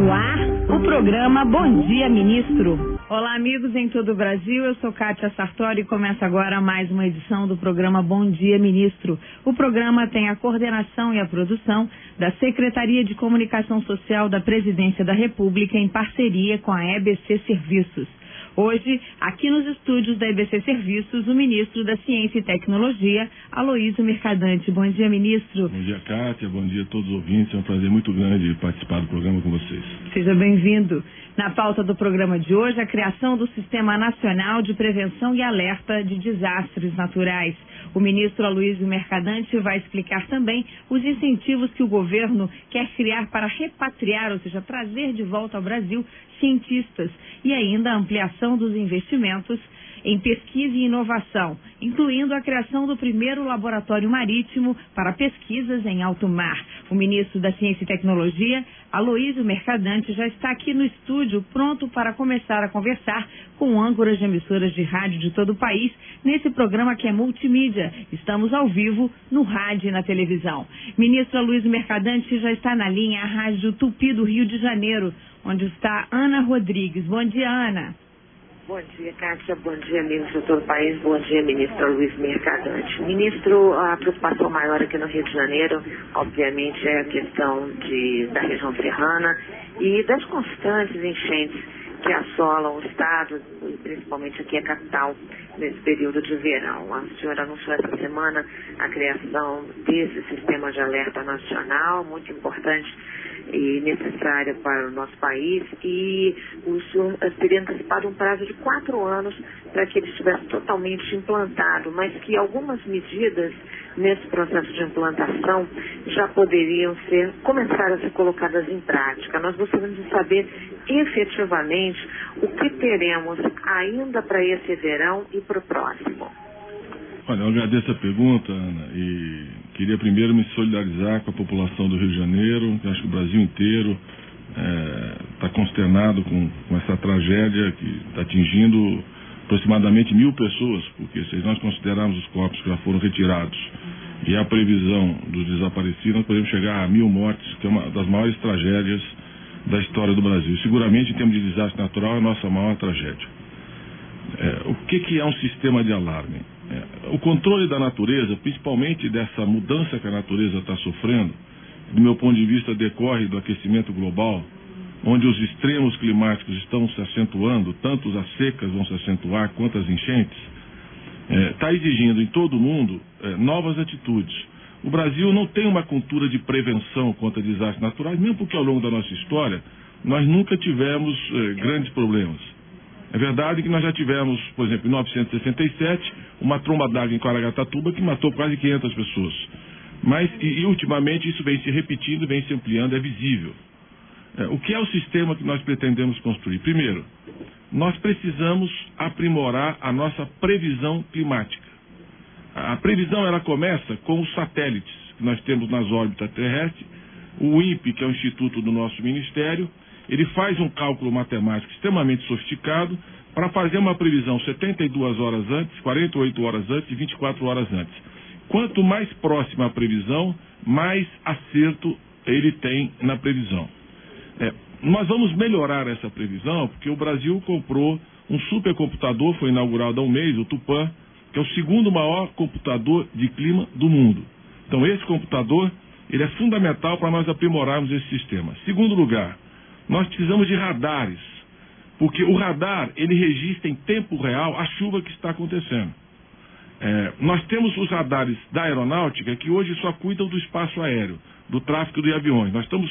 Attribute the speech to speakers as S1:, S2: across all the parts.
S1: No ar, o programa Bom Dia Ministro. Olá, amigos em todo o Brasil. Eu sou Kátia Sartori e começa agora mais uma edição do programa Bom Dia Ministro. O programa tem a coordenação e a produção da Secretaria de Comunicação Social da Presidência da República em parceria com a EBC Serviços. Hoje, aqui nos estúdios da EBC Serviços, o ministro da Ciência e Tecnologia, Aloysio Mercadante. Bom dia, ministro.
S2: Bom dia, Kátia. Bom dia a todos os ouvintes. É um prazer muito grande participar do programa com vocês.
S1: Seja bem-vindo. Na pauta do programa de hoje, a criação do Sistema Nacional de Prevenção e Alerta de Desastres Naturais. O ministro Aloysio Mercadante vai explicar também os incentivos que o governo quer criar para repatriar, ou seja, trazer de volta ao Brasil cientistas e ainda a ampliação dos investimentos em pesquisa e inovação, incluindo a criação do primeiro laboratório marítimo para pesquisas em alto mar. O ministro da Ciência e Tecnologia, Aloysio Mercadante, já está aqui no estúdio, pronto para começar a conversar com âncoras de emissoras de rádio de todo o país, nesse programa que é multimídia. Estamos ao vivo no rádio e na televisão. Ministro Aloysio Mercadante já está na linha, a Rádio Tupi do Rio de Janeiro, onde está Ana Rodrigues. Bom dia, Ana.
S3: Bom dia, Kátia. Bom dia, amigos de todo o país. Bom dia, ministro Aloysio Mercadante. Ministro, a preocupação maior aqui no Rio de Janeiro, obviamente, é a questão da região serrana e das constantes enchentes que assolam o estado, principalmente aqui a capital, nesse período de verão. A senhora anunciou essa semana a criação desse sistema de alerta nacional, muito importante e necessária para o nosso país, e o senhor teria antecipado um prazo de 4 anos para que ele estivesse totalmente implantado, mas que algumas medidas nesse processo de implantação já poderiam começar a ser colocadas em prática. Nós gostaríamos de saber efetivamente o que teremos ainda para esse verão e para o próximo.
S2: Olha, eu agradeço a pergunta, Ana, e queria primeiro me solidarizar com a população do Rio de Janeiro. Eu acho que o Brasil inteiro está consternado com essa tragédia que está atingindo aproximadamente 1.000 pessoas, porque se nós considerarmos os corpos que já foram retirados e a previsão dos desaparecidos, nós podemos chegar a 1.000 mortes, que é uma das maiores tragédias da história do Brasil. E seguramente, em termos de desastre natural, é a nossa maior tragédia. O que é um sistema de alarme? O controle da natureza, principalmente dessa mudança que a natureza está sofrendo, do meu ponto de vista, decorre do aquecimento global, onde os extremos climáticos estão se acentuando, tanto as secas vão se acentuar quanto as enchentes, está exigindo em todo o mundo novas atitudes. O Brasil não tem uma cultura de prevenção contra desastres naturais, mesmo porque ao longo da nossa história nós nunca tivemos grandes problemas. É verdade que nós já tivemos, por exemplo, em 1967, uma tromba d'água em Caraguatatuba que matou quase 500 pessoas. Mas, ultimamente, isso vem se repetindo, vem se ampliando, é visível. O que é o sistema que nós pretendemos construir? Primeiro, nós precisamos aprimorar a nossa previsão climática. A previsão, ela começa com os satélites que nós temos nas órbitas terrestres. O INPE, que é o instituto do nosso ministério, ele faz um cálculo matemático extremamente sofisticado para fazer uma previsão 72 horas antes, 48 horas antes e 24 horas antes. Quanto mais próxima a previsão, mais acerto ele tem na previsão. Nós vamos melhorar essa previsão porque o Brasil comprou um supercomputador, foi inaugurado há um mês, o Tupã, que é o segundo maior computador de clima do mundo. Então esse computador, ele é fundamental para nós aprimorarmos esse sistema. Segundo lugar, nós precisamos de radares, porque o radar, ele registra em tempo real a chuva que está acontecendo. Nós temos os radares da aeronáutica que hoje só cuidam do espaço aéreo, do tráfego de aviões. Nós estamos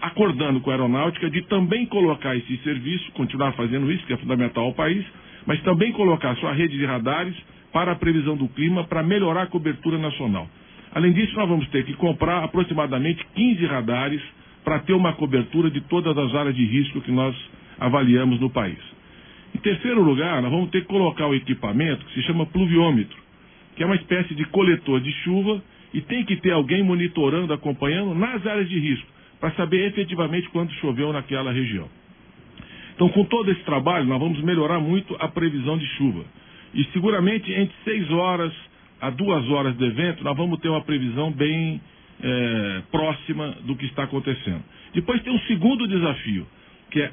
S2: acordando com a aeronáutica de também colocar esse serviço, continuar fazendo isso, que é fundamental ao país, mas também colocar sua rede de radares para a previsão do clima, para melhorar a cobertura nacional. Além disso, nós vamos ter que comprar aproximadamente 15 radares para ter uma cobertura de todas as áreas de risco que nós avaliamos no país. Em terceiro lugar, nós vamos ter que colocar o equipamento que se chama pluviômetro, que é uma espécie de coletor de chuva, e tem que ter alguém monitorando, acompanhando nas áreas de risco, para saber efetivamente quando choveu naquela região. Então, com todo esse trabalho, nós vamos melhorar muito a previsão de chuva. E seguramente entre 6 horas a 2 horas do evento, nós vamos ter uma previsão bem próxima do que está acontecendo. Depois tem um segundo desafio, que é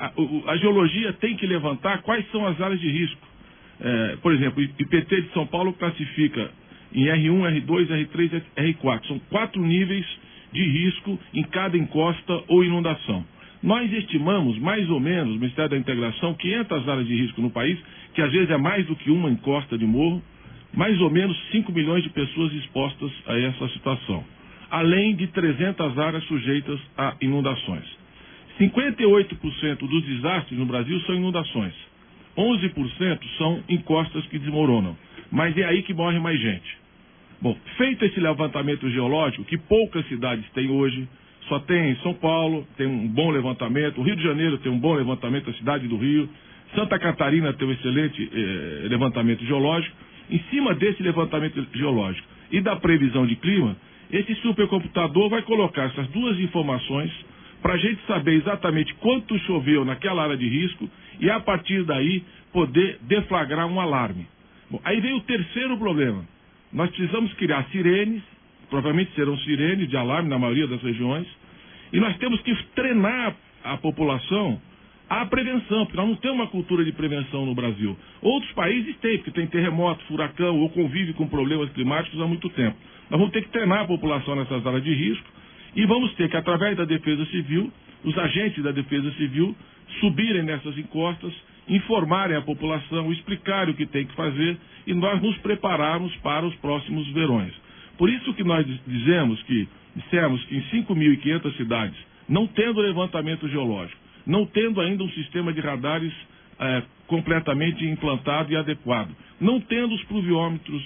S2: a geologia tem que levantar quais são as áreas de risco. Por exemplo, o IPT de São Paulo classifica em R1, R2, R3 e R4. São 4 níveis de risco em cada encosta ou inundação. Nós estimamos, mais ou menos, o Ministério da Integração, 500 áreas de risco no país, que às vezes é mais do que uma encosta de morro, mais ou menos 5 milhões de pessoas expostas a essa situação, além de 300 áreas sujeitas a inundações. 58% dos desastres no Brasil são inundações, 11% são encostas que desmoronam, mas é aí que morre mais gente. Bom, feito esse levantamento geológico, que poucas cidades têm hoje, só tem São Paulo, tem um bom levantamento, o Rio de Janeiro tem um bom levantamento, a cidade do Rio, Santa Catarina tem um excelente levantamento geológico. Em cima desse levantamento geológico e da previsão de clima, esse supercomputador vai colocar essas duas informações para a gente saber exatamente quanto choveu naquela área de risco e, a partir daí, poder deflagrar um alarme. Bom, aí vem o terceiro problema. Nós precisamos criar sirenes, provavelmente serão sirenes de alarme na maioria das regiões, e nós temos que treinar a população à prevenção, porque nós não temos uma cultura de prevenção no Brasil. Outros países têm, porque tem terremoto, furacão, ou convive com problemas climáticos há muito tempo. Nós vamos ter que treinar a população nessas áreas de risco, e vamos ter que, através da Defesa Civil, os agentes da Defesa Civil subirem nessas encostas, informarem a população, explicarem o que tem que fazer, e nós nos prepararmos para os próximos verões. Por isso que nós dissemos que em 5.500 cidades, não tendo levantamento geológico, não tendo ainda um sistema de radares completamente implantado e adequado, não tendo os pluviômetros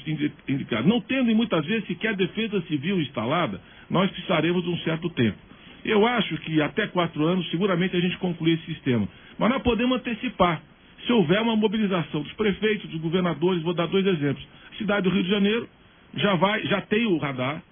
S2: indicados, não tendo e muitas vezes sequer a Defesa Civil instalada, nós precisaremos de um certo tempo. Eu acho que até 4 anos seguramente a gente conclui esse sistema, mas nós podemos antecipar. Se houver uma mobilização dos prefeitos, dos governadores, vou dar 2 exemplos. A cidade do Rio de Janeiro já tem o radar,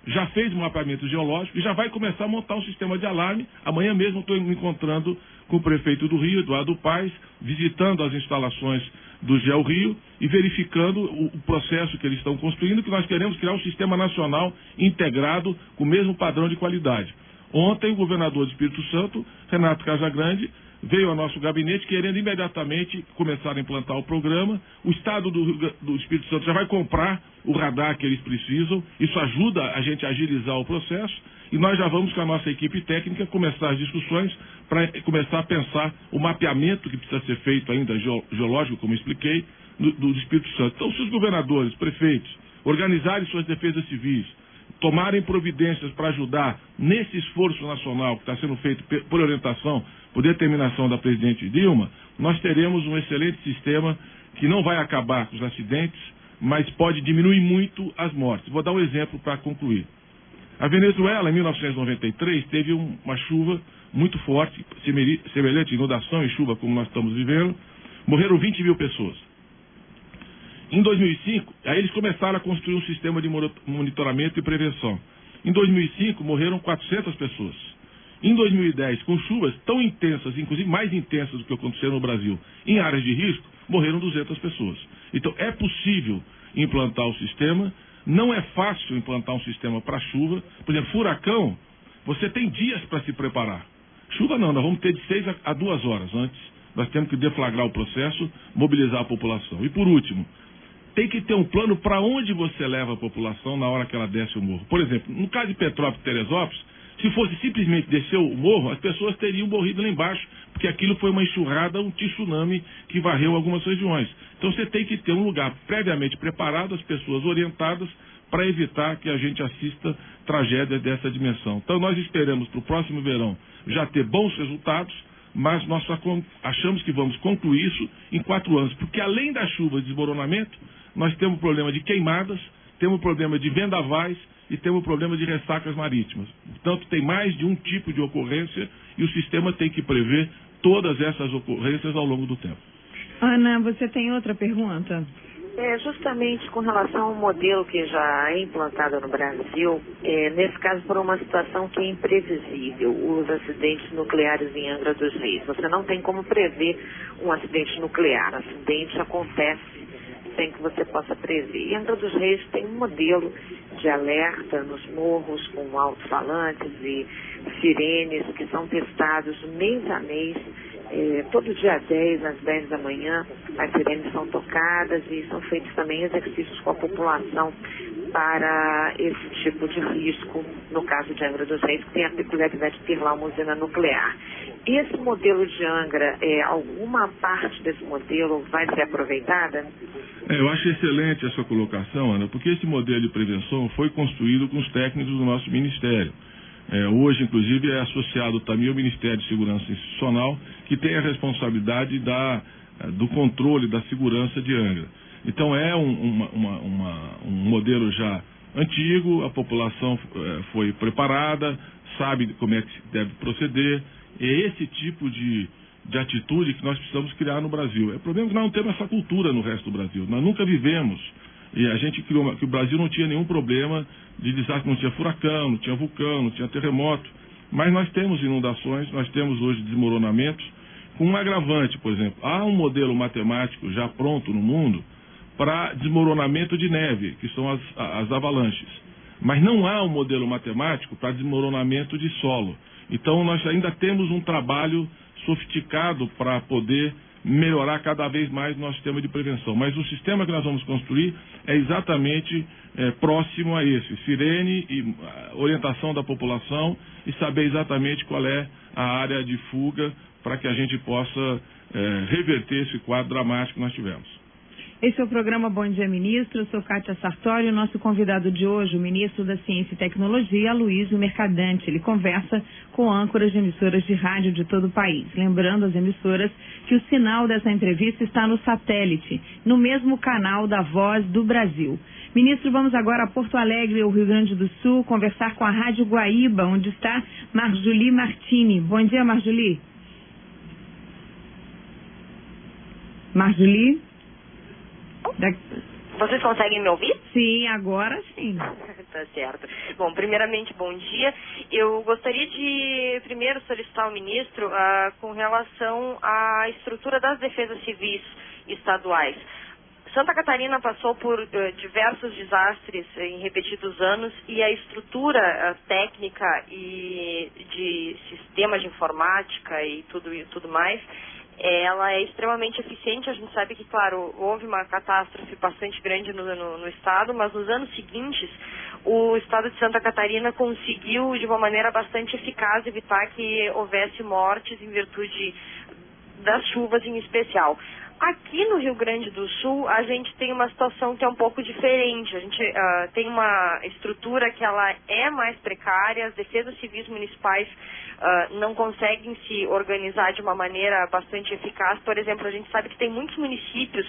S2: já fez um mapeamento geológico e já vai começar a montar um sistema de alarme. Amanhã mesmo estou me encontrando com o prefeito do Rio, Eduardo Paes, visitando as instalações do GeoRio e verificando o processo que eles estão construindo, que nós queremos criar um sistema nacional integrado com o mesmo padrão de qualidade. Ontem o governador do Espírito Santo, Renato Casagrande, veio ao nosso gabinete querendo imediatamente começar a implantar o programa. O Estado do Espírito Santo já vai comprar o radar que eles precisam. Isso ajuda a gente a agilizar o processo. E nós já vamos com a nossa equipe técnica começar as discussões para começar a pensar o mapeamento que precisa ser feito ainda geológico, como expliquei, do Espírito Santo. Então, se os governadores, prefeitos, organizarem suas defesas civis, tomarem providências para ajudar nesse esforço nacional que está sendo feito por orientação, por determinação da presidente Dilma, nós teremos um excelente sistema que não vai acabar com os acidentes, mas pode diminuir muito as mortes. Vou dar um exemplo para concluir. A Venezuela, em 1993, teve uma chuva muito forte, semelhante a inundação e chuva como nós estamos vivendo, morreram 20 mil pessoas. Em 2005, aí eles começaram a construir um sistema de monitoramento e prevenção. Em 2005, morreram 400 pessoas. Em 2010, com chuvas tão intensas, inclusive mais intensas do que aconteceram no Brasil, em áreas de risco, morreram 200 pessoas. Então, é possível implantar o sistema, não é fácil implantar um sistema para chuva. Por exemplo, furacão, você tem dias para se preparar. Chuva não, nós vamos ter de 6 a 2 horas antes. Nós temos que deflagrar o processo, mobilizar a população. E por último, tem que ter um plano para onde você leva a população na hora que ela desce o morro. Por exemplo, no caso de Petrópolis e Teresópolis, se fosse simplesmente descer o morro, as pessoas teriam morrido lá embaixo, porque aquilo foi uma enxurrada, um tsunami que varreu algumas regiões. Então você tem que ter um lugar previamente preparado, as pessoas orientadas, para evitar que a gente assista tragédias dessa dimensão. Então nós esperamos para o próximo verão já ter bons resultados, mas nós só achamos que vamos concluir isso em 4 anos, porque além da chuva de desmoronamento, nós temos problema de queimadas, temos problema de vendavais e temos problema de ressacas marítimas. Portanto, tem mais de um tipo de ocorrência e o sistema tem que prever todas essas ocorrências ao longo do tempo.
S1: Ana, você tem outra pergunta?
S3: Justamente com relação ao modelo que já é implantado no Brasil, nesse caso por uma situação que é imprevisível, os acidentes nucleares em Angra dos Reis. Você não tem como prever um acidente nuclear, acidente acontece sem que você possa prever. E Angra dos Reis tem um modelo de alerta nos morros com alto-falantes e sirenes que são testados mês a mês. Todo dia 10, às 10 da manhã, as sirenes são tocadas e são feitos também exercícios com a população para esse tipo de risco, no caso de Angra dos Reis, que tem a peculiaridade de ter lá uma usina nuclear. Esse modelo de Angra, alguma parte desse modelo vai ser aproveitada?
S2: Eu acho excelente essa colocação, Ana, porque esse modelo de prevenção foi construído com os técnicos do nosso Ministério. Hoje, inclusive, é associado também ao Ministério de Segurança Institucional, que tem a responsabilidade do controle da segurança de Angra. Então, é um modelo já antigo, a população foi preparada, sabe como é que se deve proceder. É esse tipo de atitude que nós precisamos criar no Brasil. É problema que nós não temos essa cultura no resto do Brasil. Nós nunca vivemos. E a gente criou que o Brasil não tinha nenhum problema de desastre, não tinha furacão, não tinha vulcão, não tinha terremoto. Mas nós temos inundações, nós temos hoje desmoronamentos, com um agravante, por exemplo. Há um modelo matemático já pronto no mundo para desmoronamento de neve, que são as avalanches. Mas não há um modelo matemático para desmoronamento de solo. Então nós ainda temos um trabalho sofisticado para poder melhorar cada vez mais o nosso sistema de prevenção. Mas o sistema que nós vamos construir é exatamente próximo a esse. Sirene e orientação da população e saber exatamente qual é a área de fuga para que a gente possa reverter esse quadro dramático que nós tivemos.
S1: Esse é o programa Bom Dia Ministro, eu sou Kátia Sartori, o nosso convidado de hoje, o ministro da Ciência e Tecnologia, Aloysio Mercadante. Ele conversa com âncoras de emissoras de rádio de todo o país. Lembrando às emissoras que o sinal dessa entrevista está no satélite, no mesmo canal da Voz do Brasil. Ministro, vamos agora a Porto Alegre, o Rio Grande do Sul, conversar com a Rádio Guaíba, onde está Marjolie Martini. Bom dia, Marjolie. Marjolie?
S4: Vocês conseguem me ouvir?
S1: Sim, agora sim.
S4: Tá certo. Bom, primeiramente, bom dia. Eu gostaria de primeiro solicitar ao ministro com relação à estrutura das defesas civis estaduais. Santa Catarina passou por diversos desastres em repetidos anos e a estrutura técnica e de sistemas de informática e tudo mais, ela é extremamente eficiente. A gente sabe que, claro, houve uma catástrofe bastante grande no estado, mas nos anos seguintes o estado de Santa Catarina conseguiu, de uma maneira bastante eficaz, evitar que houvesse mortes em virtude das chuvas em especial. Aqui no Rio Grande do Sul, a gente tem uma situação que é um pouco diferente. A gente tem uma estrutura que ela é mais precária, as defesas civis municipais não conseguem se organizar de uma maneira bastante eficaz. Por exemplo, a gente sabe que tem muitos municípios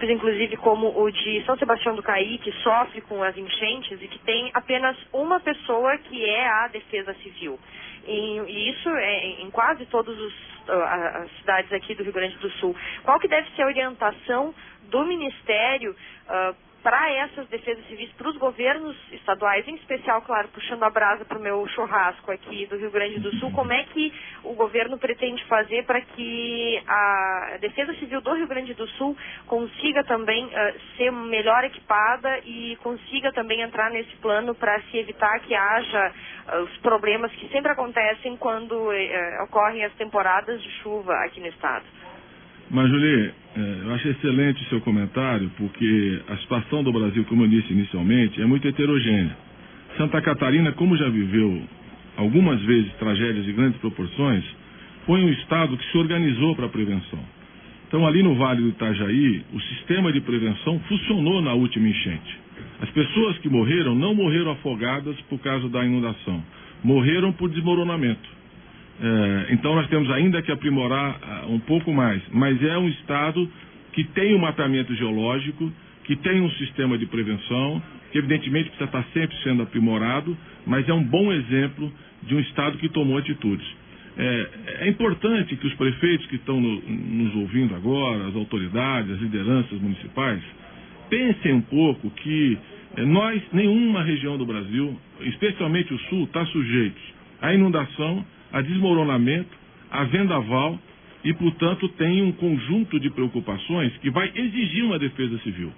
S4: inclusive como o de São Sebastião do Caí, que sofre com as enchentes e que tem apenas uma pessoa que é a defesa civil. E isso é em quase todas as cidades aqui do Rio Grande do Sul. Qual que deve ser a orientação do Ministério para essas defesas civis, para os governos estaduais, em especial, claro, puxando a brasa para o meu churrasco aqui do Rio Grande do Sul, como é que o governo pretende fazer para que a defesa civil do Rio Grande do Sul consiga também ser melhor equipada e consiga também entrar nesse plano para se evitar que haja os problemas que sempre acontecem quando ocorrem as temporadas de chuva aqui no estado?
S2: Marjolie, eu acho excelente o seu comentário, porque a situação do Brasil, como eu disse inicialmente, é muito heterogênea. Santa Catarina, como já viveu algumas vezes tragédias de grandes proporções, foi um estado que se organizou para a prevenção. Então, ali no Vale do Itajaí, o sistema de prevenção funcionou na última enchente. As pessoas que morreram não morreram afogadas por causa da inundação, morreram por desmoronamento. Então nós temos ainda que aprimorar um pouco mais, mas é um estado que tem um mapeamento geológico, que tem um sistema de prevenção, que evidentemente precisa estar sempre sendo aprimorado, mas é um bom exemplo de um estado que tomou atitudes. É importante que os prefeitos que estão nos ouvindo agora, as autoridades, as lideranças municipais, pensem um pouco que nenhuma região do Brasil, especialmente o sul, está sujeito à inundação, a desmoronamento, a vendaval e, portanto, tem um conjunto de preocupações que vai exigir uma defesa civil.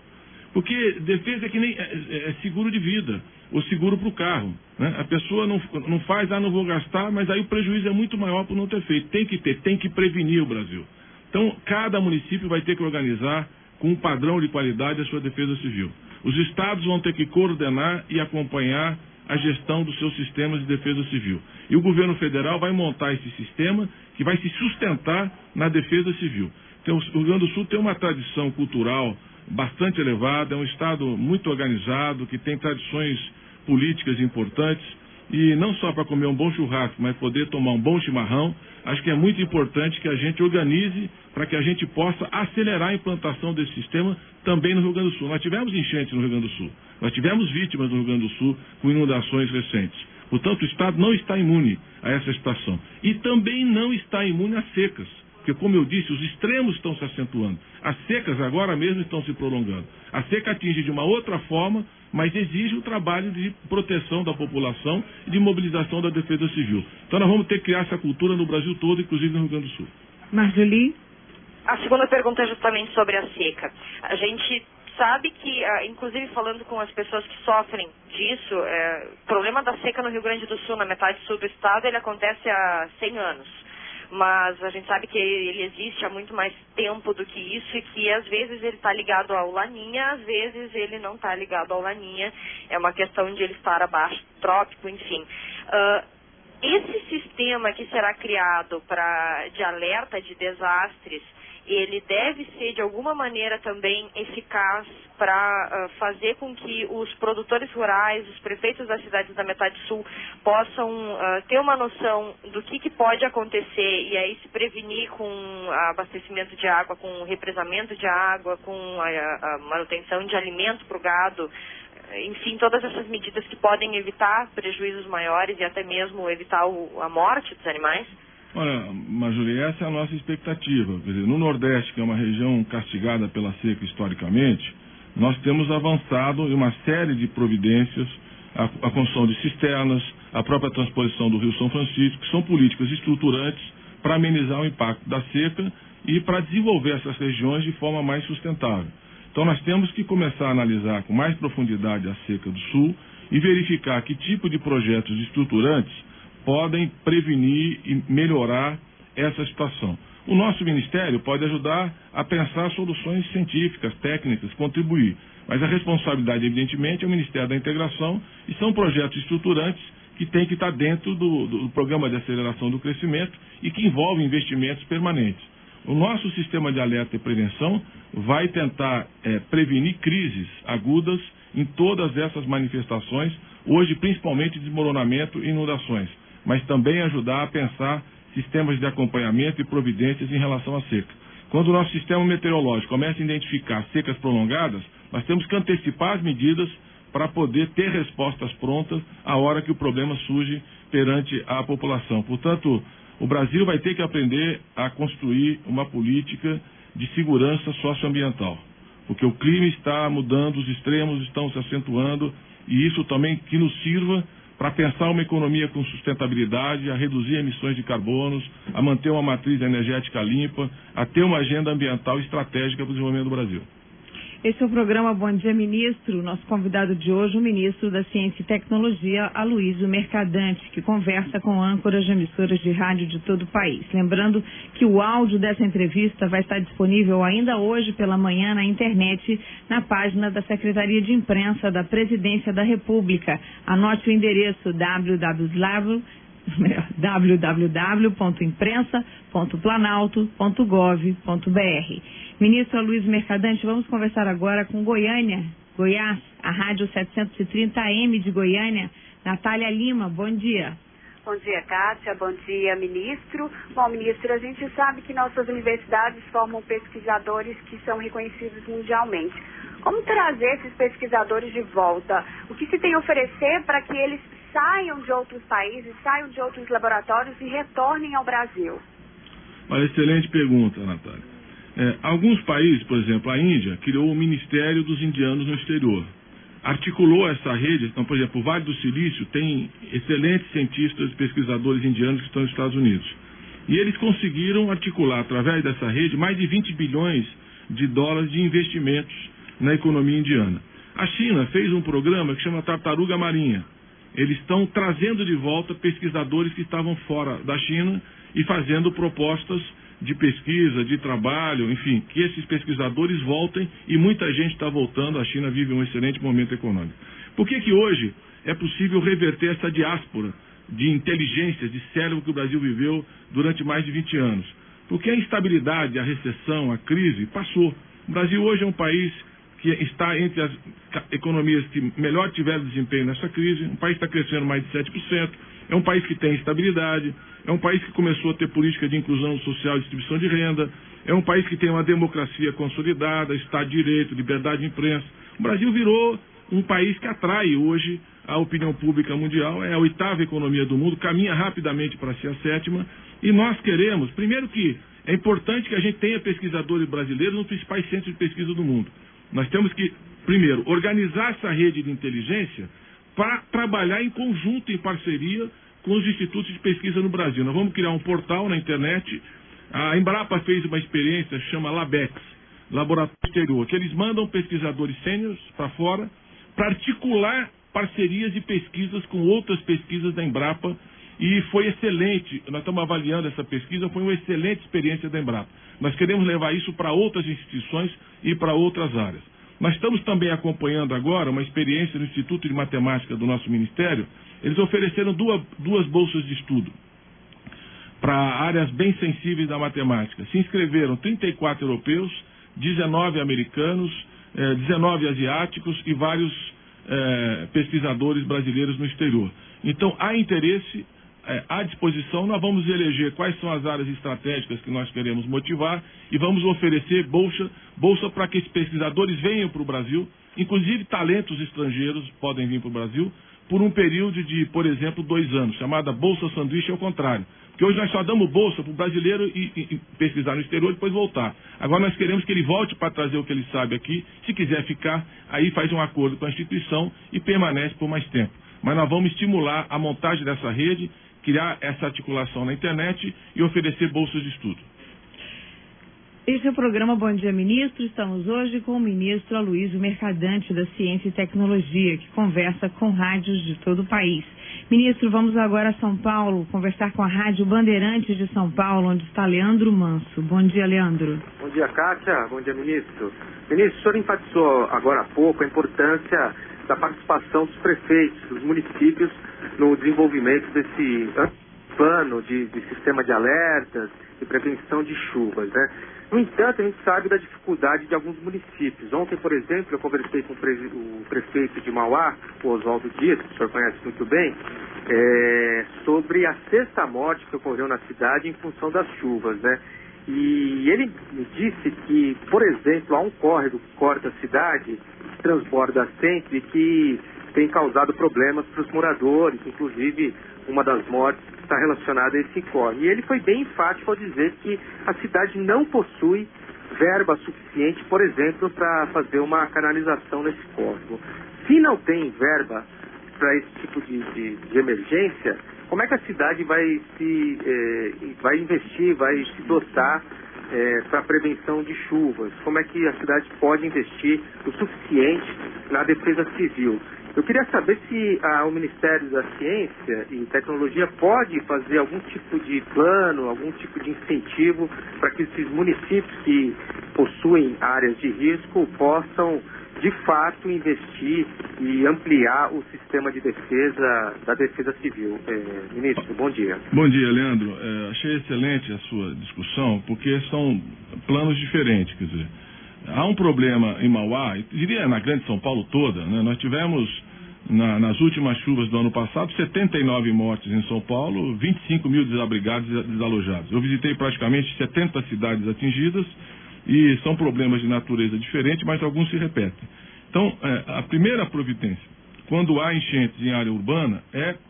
S2: Porque defesa é que nem é seguro de vida, ou seguro para o carro, né? A pessoa não faz, não vou gastar, mas aí o prejuízo é muito maior por não ter feito. Tem que prevenir o Brasil. Então, cada município vai ter que organizar com um padrão de qualidade a sua defesa civil. Os estados vão ter que coordenar e acompanhar a gestão dos seus sistemas de defesa civil. E o governo federal vai montar esse sistema que vai se sustentar na defesa civil. Então, o Rio Grande do Sul tem uma tradição cultural bastante elevada, é um estado muito organizado, que tem tradições políticas importantes, e não só para comer um bom churrasco, mas poder tomar um bom chimarrão. Acho que é muito importante que a gente organize para que a gente possa acelerar a implantação desse sistema também no Rio Grande do Sul. Nós tivemos enchentes no Rio Grande do Sul, nós tivemos vítimas no Rio Grande do Sul com inundações recentes. Portanto, o estado não está imune a essa situação. E também não está imune às secas. Porque, como eu disse, os extremos estão se acentuando. As secas agora mesmo estão se prolongando. A seca atinge de uma outra forma, mas exige um trabalho de proteção da população e de mobilização da defesa civil. Então nós vamos ter que criar essa cultura no Brasil todo, inclusive no Rio Grande do Sul.
S1: Marjolie?
S4: A segunda pergunta é justamente sobre a seca. A gente sabe que, inclusive falando com as pessoas que sofrem disso, o problema da seca no Rio Grande do Sul, na metade sul do estado, ele acontece há 100 anos. Mas a gente sabe que ele existe há muito mais tempo do que isso e que às vezes ele está ligado ao Laninha, às vezes ele não está ligado ao Laninha. É uma questão de ele estar abaixo do trópico, enfim. Esse sistema que será criado de alerta de desastres, ele deve ser de alguma maneira também eficaz para fazer com que os produtores rurais, os prefeitos das cidades da metade sul possam ter uma noção do que pode acontecer e aí se prevenir com abastecimento de água, com represamento de água, com a manutenção de alimento para o gado, enfim, todas essas medidas que podem evitar prejuízos maiores e até mesmo evitar a morte dos animais?
S2: Olha, Marjolie, essa é a nossa expectativa. Quer dizer, no Nordeste, que é uma região castigada pela seca historicamente, nós temos avançado em uma série de providências, a construção de cisternas, a própria transposição do Rio São Francisco, que são políticas estruturantes para amenizar o impacto da seca e para desenvolver essas regiões de forma mais sustentável. Então nós temos que começar a analisar com mais profundidade a seca do Sul e verificar que tipo de projetos estruturantes podem prevenir e melhorar essa situação. O nosso Ministério pode ajudar a pensar soluções científicas, técnicas, contribuir. Mas a responsabilidade, evidentemente, é o Ministério da Integração e são projetos estruturantes que têm que estar dentro do Programa de Aceleração do Crescimento e que envolvem investimentos permanentes. O nosso sistema de alerta e prevenção vai tentar prevenir crises agudas em todas essas manifestações, hoje principalmente desmoronamento e inundações, mas também ajudar a pensar sistemas de acompanhamento e providências em relação à seca. Quando o nosso sistema meteorológico começa a identificar secas prolongadas, nós temos que antecipar as medidas para poder ter respostas prontas à hora que o problema surge perante a população. Portanto, o Brasil vai ter que aprender a construir uma política de segurança socioambiental, porque o clima está mudando, os extremos estão se acentuando, e isso também que nos sirva para pensar uma economia com sustentabilidade, a reduzir emissões de carbonos, a manter uma matriz energética limpa, a ter uma agenda ambiental estratégica para o desenvolvimento do Brasil.
S1: Esse é o programa Bom Dia Ministro. Nosso convidado de hoje, o ministro da Ciência e Tecnologia, Aloysio Mercadante, que conversa com âncoras de emissoras de rádio de todo o país. Lembrando que o áudio dessa entrevista vai estar disponível ainda hoje pela manhã na internet, na página da Secretaria de Imprensa da Presidência da República. Anote o endereço www.imprensa.planalto.gov.br. Ministro Aloysio Mercadante, vamos conversar agora com Goiânia, Goiás, a Rádio 730 AM de Goiânia. Natália Lima, bom dia.
S5: Bom dia, Cássia. Bom dia, ministro. Bom, ministro, a gente sabe que nossas universidades formam pesquisadores que são reconhecidos mundialmente. Como trazer esses pesquisadores de volta? O que se tem a oferecer para que eles saiam de outros países, saiam de outros laboratórios e retornem ao Brasil?
S2: Uma excelente pergunta, Natália. Alguns países, por exemplo, a Índia, criou o Ministério dos Indianos no Exterior. Articulou essa rede, então, por exemplo, o Vale do Silício tem excelentes cientistas e pesquisadores indianos que estão nos Estados Unidos. E eles conseguiram articular, através dessa rede, mais de 20 bilhões de dólares de investimentos na economia indiana. A China fez um programa que chama Tartaruga Marinha. Eles estão trazendo de volta pesquisadores que estavam fora da China e fazendo propostas de pesquisa, de trabalho, enfim, que esses pesquisadores voltem, e muita gente está voltando. A China vive um excelente momento econômico. Por que hoje é possível reverter essa diáspora de inteligência, de cérebro que o Brasil viveu durante mais de 20 anos? Porque a instabilidade, a recessão, a crise passou. O Brasil hoje é um país que está entre as economias que melhor tiveram desempenho nessa crise. Um país que está crescendo mais de 7%, é um país que tem estabilidade, é um país que começou a ter política de inclusão social e distribuição de renda, é um país que tem uma democracia consolidada, Estado de Direito, liberdade de imprensa. O Brasil virou um país que atrai hoje a opinião pública mundial, é a 8ª economia do mundo, caminha rapidamente para ser a 7ª, e nós queremos, primeiro que é importante que a gente tenha pesquisadores brasileiros nos principais centros de pesquisa do mundo. Nós temos que, primeiro, organizar essa rede de inteligência para trabalhar em conjunto, em parceria com os institutos de pesquisa no Brasil. Nós vamos criar um portal na internet. A Embrapa fez uma experiência, chama LabEx, Laboratório Exterior, que eles mandam pesquisadores sêniores para fora para articular parcerias e pesquisas com outras pesquisas da Embrapa, e foi excelente. Nós estamos avaliando essa pesquisa, foi uma excelente experiência da Embrapa. Nós queremos levar isso para outras instituições e para outras áreas. Nós estamos também acompanhando agora uma experiência no Instituto de Matemática do nosso Ministério. Eles ofereceram duas bolsas de estudo para áreas bem sensíveis da matemática. Se inscreveram 34 europeus, 19 americanos, 19 asiáticos e vários pesquisadores brasileiros no exterior. Então, há interesse, à disposição. Nós vamos eleger quais são as áreas estratégicas que nós queremos motivar e vamos oferecer bolsa para que esses pesquisadores venham para o Brasil. Inclusive, talentos estrangeiros podem vir para o Brasil por um período de, por exemplo, 2 anos, chamada Bolsa Sanduíche ao contrário. Porque hoje nós só damos bolsa para o brasileiro e pesquisar no exterior e depois voltar. Agora nós queremos que ele volte para trazer o que ele sabe aqui. Se quiser ficar, aí faz um acordo com a instituição e permanece por mais tempo. Mas nós vamos estimular a montagem dessa rede, criar essa articulação na internet e oferecer bolsas de estudo.
S1: Este é o programa Bom Dia Ministro. Estamos hoje com o ministro Aloysio Mercadante da Ciência e Tecnologia, que conversa com rádios de todo o país. Ministro, vamos agora a São Paulo conversar com a Rádio Bandeirantes de São Paulo, onde está Leandro Manso. Bom dia, Leandro.
S6: Bom dia, Kátia. Bom dia, ministro. Ministro, o senhor enfatizou agora há pouco a importância da participação dos prefeitos, dos municípios, no desenvolvimento desse plano de sistema de alertas e prevenção de chuvas, né? No entanto, a gente sabe da dificuldade de alguns municípios. Ontem, por exemplo, eu conversei com o prefeito de Mauá, o Oswaldo Dias, que o senhor conhece muito bem, sobre a 6ª morte que ocorreu na cidade em função das chuvas, né? E ele me disse que, por exemplo, há um córrego que corta a cidade, transborda sempre, que tem causado problemas para os moradores, inclusive uma das mortes está relacionada a esse córrego. E ele foi bem enfático ao dizer que a cidade não possui verba suficiente, por exemplo, para fazer uma canalização nesse córrego. Se não tem verba para esse tipo de emergência, como é que a cidade vai investir, vai se dotar para a prevenção de chuvas? Como é que a cidade pode investir o suficiente na defesa civil? Eu queria saber se o Ministério da Ciência e Tecnologia pode fazer algum tipo de plano, algum tipo de incentivo para que esses municípios que possuem áreas de risco possam, de fato, investir e ampliar o sistema de defesa da defesa civil. Ministro, bom dia.
S2: Bom dia, Leandro. Achei excelente a sua discussão, porque são planos diferentes, quer dizer. Há um problema em Mauá, diria na grande São Paulo toda, né? Nós tivemos, nas últimas chuvas do ano passado, 79 mortes em São Paulo, 25 mil desabrigados e desalojados. Eu visitei praticamente 70 cidades atingidas e são problemas de natureza diferente, mas alguns se repetem. Então, a primeira providência, quando há enchentes em área urbana,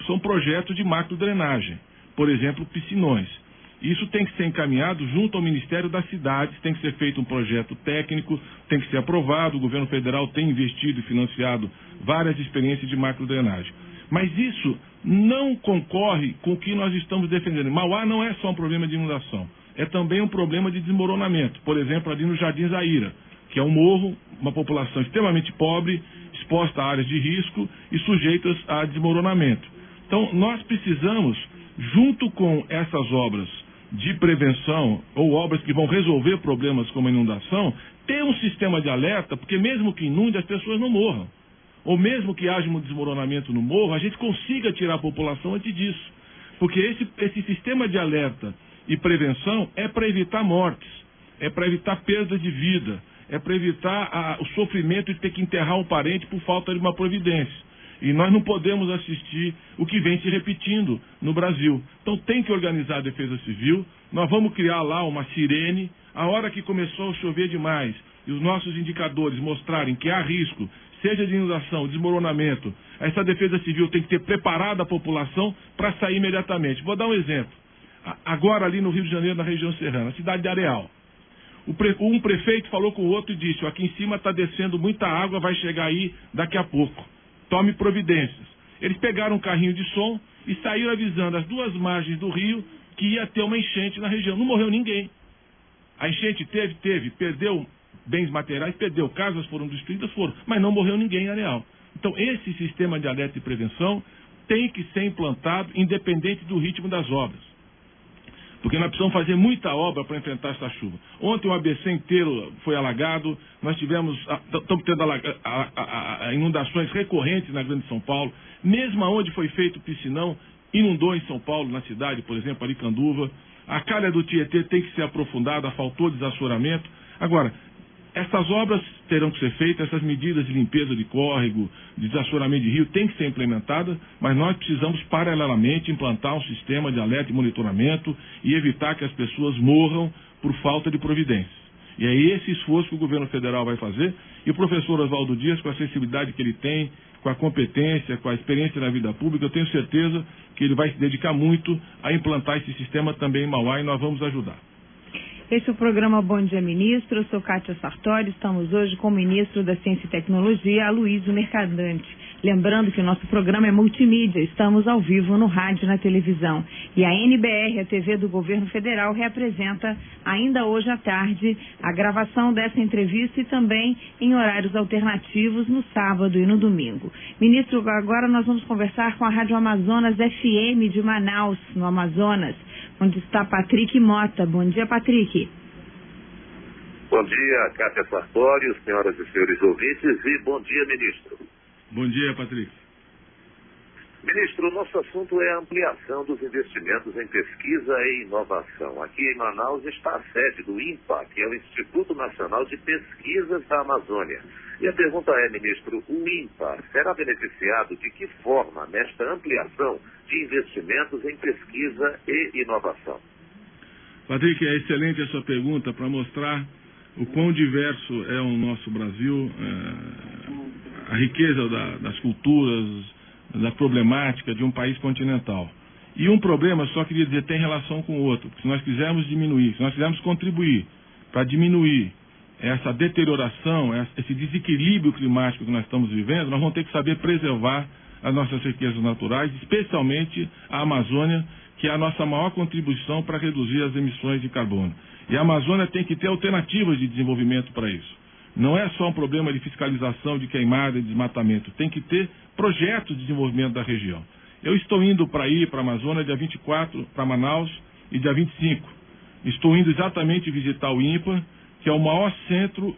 S2: são projetos de macrodrenagem, por exemplo, piscinões. Isso tem que ser encaminhado junto ao Ministério das Cidades, tem que ser feito um projeto técnico, tem que ser aprovado. O governo federal tem investido e financiado várias experiências de macrodrenagem. Mas isso não concorre com o que nós estamos defendendo. Mauá não é só um problema de inundação, é também um problema de desmoronamento. Por exemplo, ali no Jardim Zaira, que é um morro, uma população extremamente pobre, exposta a áreas de risco e sujeitas a desmoronamento. Então, nós precisamos, junto com essas obras de prevenção ou obras que vão resolver problemas como a inundação, ter um sistema de alerta, porque mesmo que inunde, as pessoas não morram. Ou mesmo que haja um desmoronamento no morro, a gente consiga tirar a população antes disso. Porque esse sistema de alerta e prevenção é para evitar mortes, é para evitar perdas de vida, é para evitar o sofrimento de ter que enterrar um parente por falta de uma providência. E nós não podemos assistir o que vem se repetindo no Brasil. Então tem que organizar a Defesa Civil, nós vamos criar lá uma sirene, a hora que começou a chover demais e os nossos indicadores mostrarem que há risco, seja de inundação, desmoronamento, essa Defesa Civil tem que ter preparado a população para sair imediatamente. Vou dar um exemplo. Agora ali no Rio de Janeiro, na região serrana, a cidade de Areal. Um prefeito falou com o outro e disse, aqui em cima está descendo muita água, vai chegar aí daqui a pouco. Tome providências. Eles pegaram um carrinho de som e saíram avisando as duas margens do rio que ia ter uma enchente na região. Não morreu ninguém. A enchente teve, perdeu bens materiais, perdeu, casas foram destruídas, mas não morreu ninguém em Areal. Então, esse sistema de alerta e prevenção tem que ser implantado independente do ritmo das obras. Porque nós precisamos fazer muita obra para enfrentar essa chuva. Ontem o ABC inteiro foi alagado, nós estamos tendo inundações recorrentes na Grande São Paulo. Mesmo onde foi feito o piscinão, inundou em São Paulo, na cidade, por exemplo, Aricanduva. A calha do Tietê tem que ser aprofundada, faltou desassoramento. Agora, essas obras terão que ser feitas, essas medidas de limpeza de córrego, de desassoramento de rio, têm que ser implementadas, mas nós precisamos, paralelamente, implantar um sistema de alerta e monitoramento e evitar que as pessoas morram por falta de providências. E é esse esforço que o governo federal vai fazer, e o professor Oswaldo Dias, com a sensibilidade que ele tem, com a competência, com a experiência na vida pública, eu tenho certeza que ele vai se dedicar muito a implantar esse sistema também em Mauá, e nós vamos ajudar.
S1: Esse é o programa Bom Dia Ministro, eu sou Kátia Sartori, estamos hoje com o ministro da Ciência e Tecnologia, Aloysio Mercadante. Lembrando que o nosso programa é multimídia, estamos ao vivo no rádio e na televisão. E a NBR, a TV do Governo Federal, reapresenta ainda hoje à tarde a gravação dessa entrevista e também em horários alternativos no sábado e no domingo. Ministro, agora nós vamos conversar com a Rádio Amazonas FM de Manaus, no Amazonas, onde está Patrick Mota. Bom dia, Patrick.
S7: Bom dia, Kátia Sartori, senhoras e senhores ouvintes, e bom dia, ministro.
S2: Bom dia, Patrick.
S7: Ministro, o nosso assunto é a ampliação dos investimentos em pesquisa e inovação. Aqui em Manaus está a sede do INPA, que é o Instituto Nacional de Pesquisas da Amazônia. E a pergunta é, ministro, o INPA será beneficiado de que forma nesta ampliação de investimentos em pesquisa e inovação?
S2: Patrick, é excelente a sua pergunta para mostrar o quão diverso é o nosso Brasil, a riqueza das culturas, da problemática de um país continental. E um problema, só queria dizer, tem relação com o outro. Se nós quisermos diminuir, se nós quisermos contribuir para diminuir essa deterioração, esse desequilíbrio climático que nós estamos vivendo, nós vamos ter que saber preservar as nossas riquezas naturais, especialmente a Amazônia, que é a nossa maior contribuição para reduzir as emissões de carbono. E a Amazônia tem que ter alternativas de desenvolvimento para isso. Não é só um problema de fiscalização de queimada e desmatamento, tem que ter projetos de desenvolvimento da região. Eu estou indo para a Amazônia dia 24, para Manaus, e dia 25. Estou indo exatamente visitar o INPA, que é o maior centro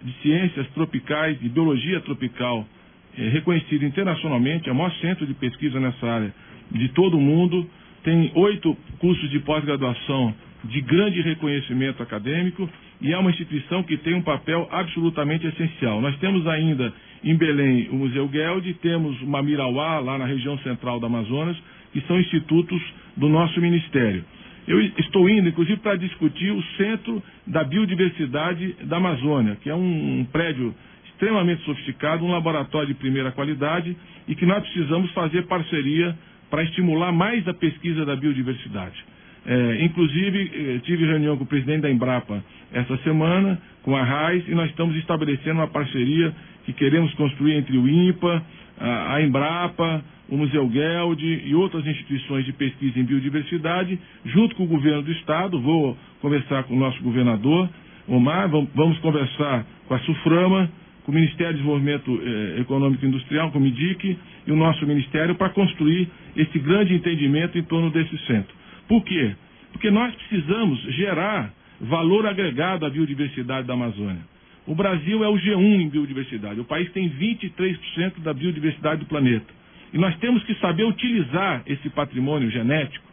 S2: de ciências tropicais, de biologia tropical, reconhecido internacionalmente, é o maior centro de pesquisa nessa área de todo o mundo. Tem 8 cursos de pós-graduação de grande reconhecimento acadêmico e é uma instituição que tem um papel absolutamente essencial. Nós temos ainda em Belém o Museu Gueldi, temos o Mamirauá, lá na região central do Amazonas, que são institutos do nosso ministério. Eu estou indo, inclusive, para discutir o Centro da Biodiversidade da Amazônia, que é um prédio extremamente sofisticado, um laboratório de primeira qualidade e que nós precisamos fazer parceria para estimular mais a pesquisa da biodiversidade. Inclusive, tive reunião com o presidente da Embrapa essa semana, com a RAIS, e nós estamos estabelecendo uma parceria que queremos construir entre o INPA, a Embrapa, o Museu Gueldi e outras instituições de pesquisa em biodiversidade, junto com o governo do Estado. Vou conversar com o nosso governador Omar, vamos conversar com a SUFRAMA, com o Ministério do Desenvolvimento Econômico e Industrial, com o MIDIC, e o nosso Ministério, para construir esse grande entendimento em torno desse centro. Por quê? Porque nós precisamos gerar valor agregado à biodiversidade da Amazônia. O Brasil é o G1 em biodiversidade. O país tem 23% da biodiversidade do planeta. E nós temos que saber utilizar esse patrimônio genético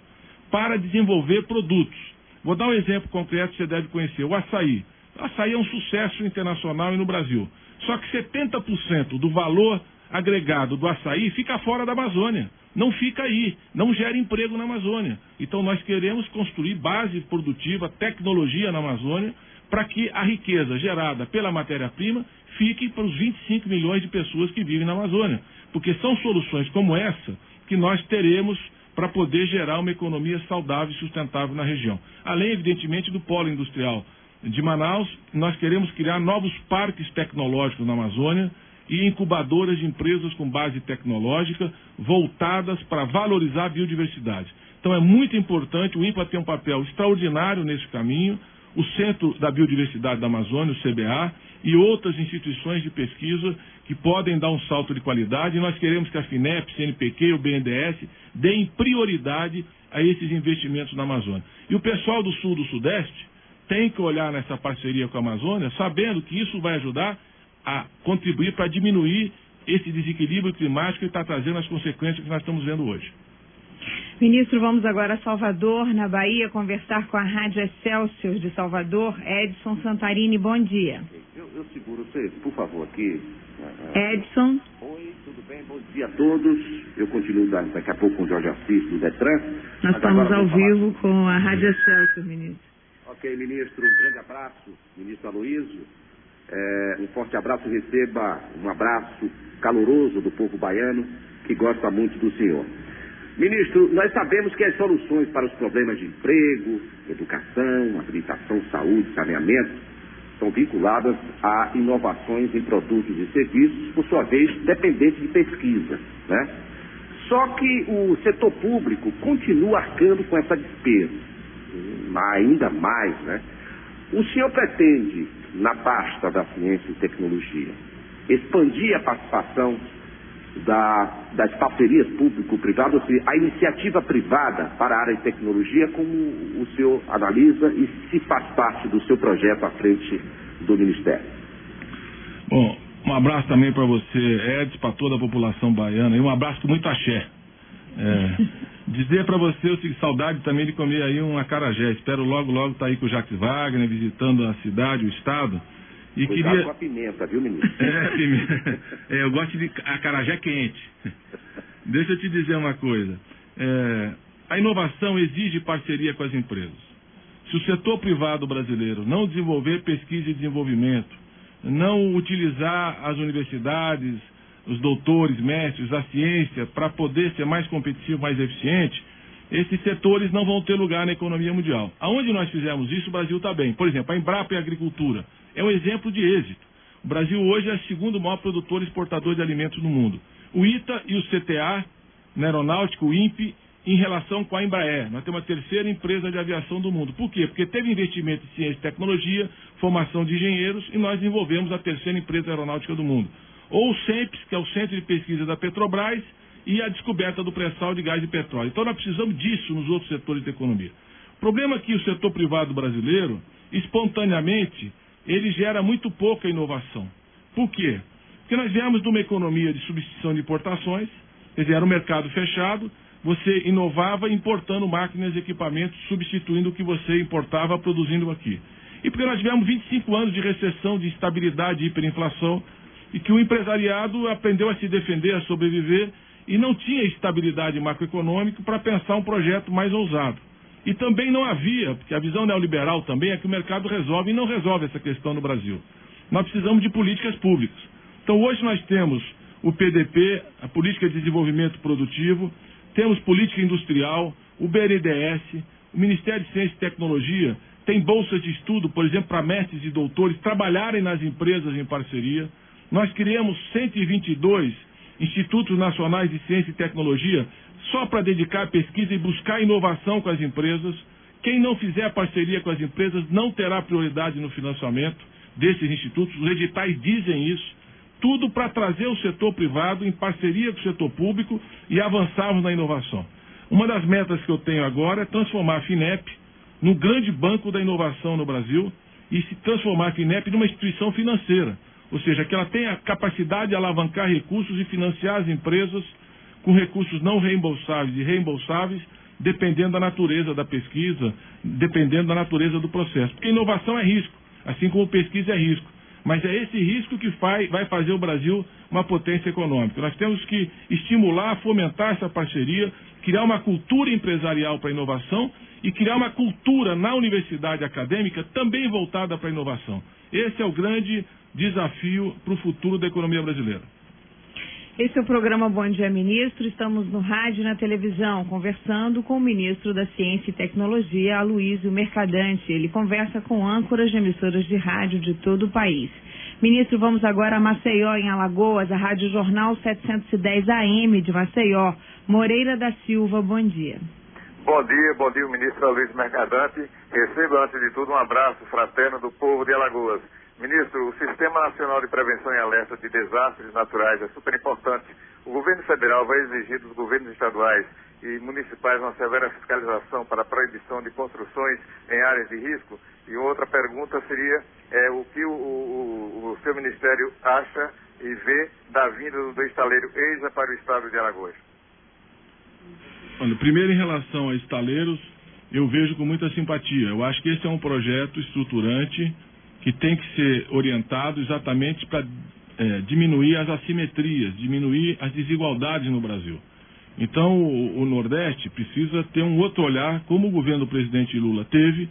S2: para desenvolver produtos. Vou dar um exemplo concreto que você deve conhecer. O açaí. O açaí é um sucesso internacional e no Brasil. Só que 70% do valor agregado do açaí fica fora da Amazônia. Não fica aí, não gera emprego na Amazônia. Então nós queremos construir base produtiva, tecnologia na Amazônia, para que a riqueza gerada pela matéria-prima fique para os 25 milhões de pessoas que vivem na Amazônia. Porque são soluções como essa que nós teremos para poder gerar uma economia saudável e sustentável na região. Além, evidentemente, do polo industrial de Manaus, nós queremos criar novos parques tecnológicos na Amazônia e incubadoras de empresas com base tecnológica voltadas para valorizar a biodiversidade. Então é muito importante, o INPA tem um papel extraordinário nesse caminho, o Centro da Biodiversidade da Amazônia, o CBA, e outras instituições de pesquisa que podem dar um salto de qualidade, e nós queremos que a FINEP, CNPq e o BNDES deem prioridade a esses investimentos na Amazônia. E o pessoal do Sul do Sudeste tem que olhar nessa parceria com a Amazônia, sabendo que isso vai ajudar a contribuir para diminuir esse desequilíbrio climático que está trazendo as consequências que nós estamos vendo hoje.
S1: Ministro, vamos agora a Salvador, na Bahia, conversar com a Rádio Excelsior de Salvador, Edson Santarini. Bom dia.
S8: Eu seguro você, por favor, aqui.
S1: Edson.
S8: Oi, tudo bem? Bom dia a todos. Eu continuo daqui a pouco com o Jorge Assis, do DETRAN.
S1: Nós estamos ao vivo com a Rádio Excelsior, ministro.
S8: Ok, ministro, um grande abraço, ministro Aloysio. Um forte abraço, receba um abraço caloroso do povo baiano, que gosta muito do senhor. Ministro, nós sabemos que as soluções para os problemas de emprego, educação, habilitação, saúde, saneamento, são vinculadas a inovações em produtos e serviços, por sua vez, dependentes de pesquisa, né? Só que o setor público continua arcando com essa despesa, ainda mais, né? O senhor pretende, na pasta da ciência e tecnologia, expandir a participação das parcerias público-privadas, ou seja, a iniciativa privada para a área de tecnologia, como o senhor analisa e se faz parte do seu projeto à frente do Ministério?
S2: Bom, um abraço também para você, Edson, para toda a população baiana, e um abraço com muito axé. Dizer para você, saudade também de comer aí um acarajé. Espero logo estar aí com o Jacques Wagner, visitando a cidade, o estado. E
S8: cuidado com a pimenta, viu, ministro?
S2: Pimenta. Eu gosto de acarajé quente. Deixa eu te dizer uma coisa. A inovação exige parceria com as empresas. Se o setor privado brasileiro não desenvolver pesquisa e desenvolvimento, não utilizar as universidades, os doutores, mestres, a ciência, para poder ser mais competitivo, mais eficiente, esses setores não vão ter lugar na economia mundial. Aonde nós fizemos isso, o Brasil está bem. Por exemplo, a Embrapa e a Agricultura é um exemplo de êxito. O Brasil hoje é o segundo maior produtor e exportador de alimentos no mundo. O ITA e o CTA, na aeronáutica, o INPE, em relação com a Embraer. Nós temos a terceira empresa de aviação do mundo. Por quê? Porque teve investimento em ciência e tecnologia, formação de engenheiros, e nós desenvolvemos a terceira empresa aeronáutica do mundo. Ou o CENPES, que é o Centro de Pesquisa da Petrobras, e a descoberta do pré-sal de gás e petróleo. Então nós precisamos disso nos outros setores da economia. O problema é que o setor privado brasileiro, espontaneamente, ele gera muito pouca inovação. Por quê? Porque nós viemos de uma economia de substituição de importações, quer dizer, era um mercado fechado, você inovava importando máquinas e equipamentos, substituindo o que você importava, produzindo aqui. E porque nós tivemos 25 anos de recessão, de instabilidade e hiperinflação, e que o empresariado aprendeu a se defender, a sobreviver, e não tinha estabilidade macroeconômica para pensar um projeto mais ousado. E também não havia, porque a visão neoliberal também é que o mercado resolve, e não resolve essa questão no Brasil. Nós precisamos de políticas públicas. Então hoje nós temos o PDP, a Política de Desenvolvimento Produtivo, temos política industrial, o BNDES, o Ministério de Ciência e Tecnologia, tem bolsas de estudo, por exemplo, para mestres e doutores trabalharem nas empresas em parceria. Nós criamos 122 Institutos Nacionais de Ciência e Tecnologia só para dedicar a pesquisa e buscar inovação com as empresas, Quem não fizer a parceria com as empresas não terá prioridade no financiamento desses institutos. Os editais dizem isso. Tudo para trazer o setor privado em parceria com o setor público e avançarmos na inovação. Uma das metas que eu tenho agora é transformar a FINEP no grande banco da inovação no Brasil e se transformar a FINEP numa instituição financeira. Ou seja, que ela tenha a capacidade de alavancar recursos e financiar as empresas com recursos não reembolsáveis e reembolsáveis, dependendo da natureza da pesquisa, dependendo da natureza do processo. Porque inovação é risco, assim como pesquisa é risco. Mas é esse risco que vai fazer o Brasil uma potência econômica. Nós temos que estimular, fomentar essa parceria, criar uma cultura empresarial para a inovação e criar uma cultura na universidade acadêmica também voltada para a inovação. Esse é o grande desafio para o futuro da economia brasileira.
S1: Esse é o programa Bom Dia Ministro. Estamos no rádio e na televisão, conversando com o ministro da Ciência e Tecnologia, Aloysio Mercadante. Ele conversa com âncoras de emissoras de rádio de todo o país. Ministro, vamos agora a Maceió, em Alagoas, a Rádio Jornal 710 AM de Maceió. Moreira da Silva, bom dia.
S9: Bom dia, ministro Aloysio Mercadante. Receba, antes de tudo, um abraço fraterno do povo de Alagoas. Ministro, o Sistema Nacional de Prevenção e Alerta de Desastres Naturais é super importante. O governo federal vai exigir dos governos estaduais e municipais uma severa fiscalização para a proibição de construções em áreas de risco. E outra pergunta seria o que o seu ministério acha e vê da vinda do estaleiro EIJA para o estado de Alagoas.
S2: Olha, primeiro, em relação a estaleiros, eu vejo com muita simpatia. Eu acho que esse é um projeto estruturante que tem que ser orientado exatamente para diminuir as assimetrias, diminuir as desigualdades no Brasil. Então, o Nordeste precisa ter um outro olhar, como o governo do presidente Lula teve.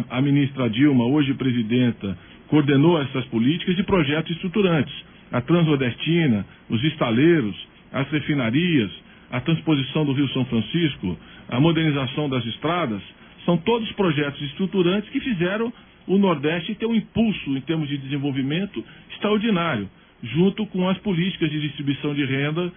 S2: A ministra Dilma, hoje presidenta, coordenou essas políticas e projetos estruturantes. A Transnordestina, os estaleiros, as refinarias, a transposição do Rio São Francisco, a modernização das estradas, são todos projetos estruturantes que fizeram o Nordeste ter um impulso em termos de desenvolvimento extraordinário, junto com as políticas de distribuição de renda,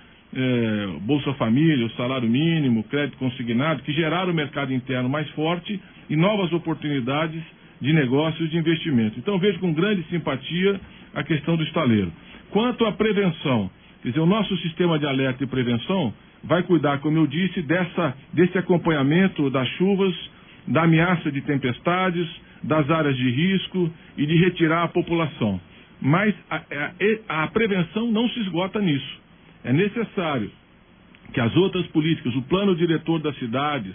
S2: Bolsa Família, o salário mínimo, crédito consignado, que geraram o mercado interno mais forte e novas oportunidades de negócios e de investimento. Então, eu vejo com grande simpatia a questão do estaleiro. Quanto à prevenção, quer dizer, o nosso sistema de alerta e prevenção vai cuidar, como eu disse, desse acompanhamento das chuvas, da ameaça de tempestades, das áreas de risco e de retirar a população. Mas a prevenção não se esgota nisso. É necessário que as outras políticas, o plano diretor das cidades,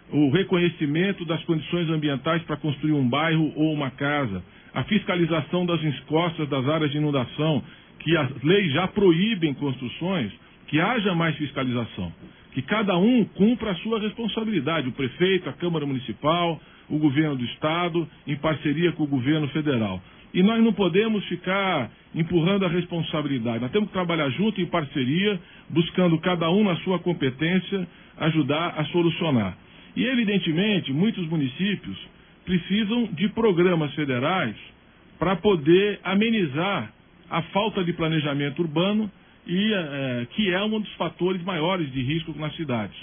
S2: o reconhecimento das condições ambientais para construir um bairro ou uma casa, a fiscalização das encostas das áreas de inundação, que as leis já proíbem construções, que haja mais fiscalização, que cada um cumpra a sua responsabilidade, o prefeito, a Câmara Municipal, o governo do Estado, em parceria com o governo federal. E nós não podemos ficar empurrando a responsabilidade. Nós temos que trabalhar junto, em parceria, buscando cada um na sua competência, ajudar a solucionar. E, evidentemente, muitos municípios precisam de programas federais para poder amenizar a falta de planejamento urbano, que é um dos fatores maiores de risco nas cidades.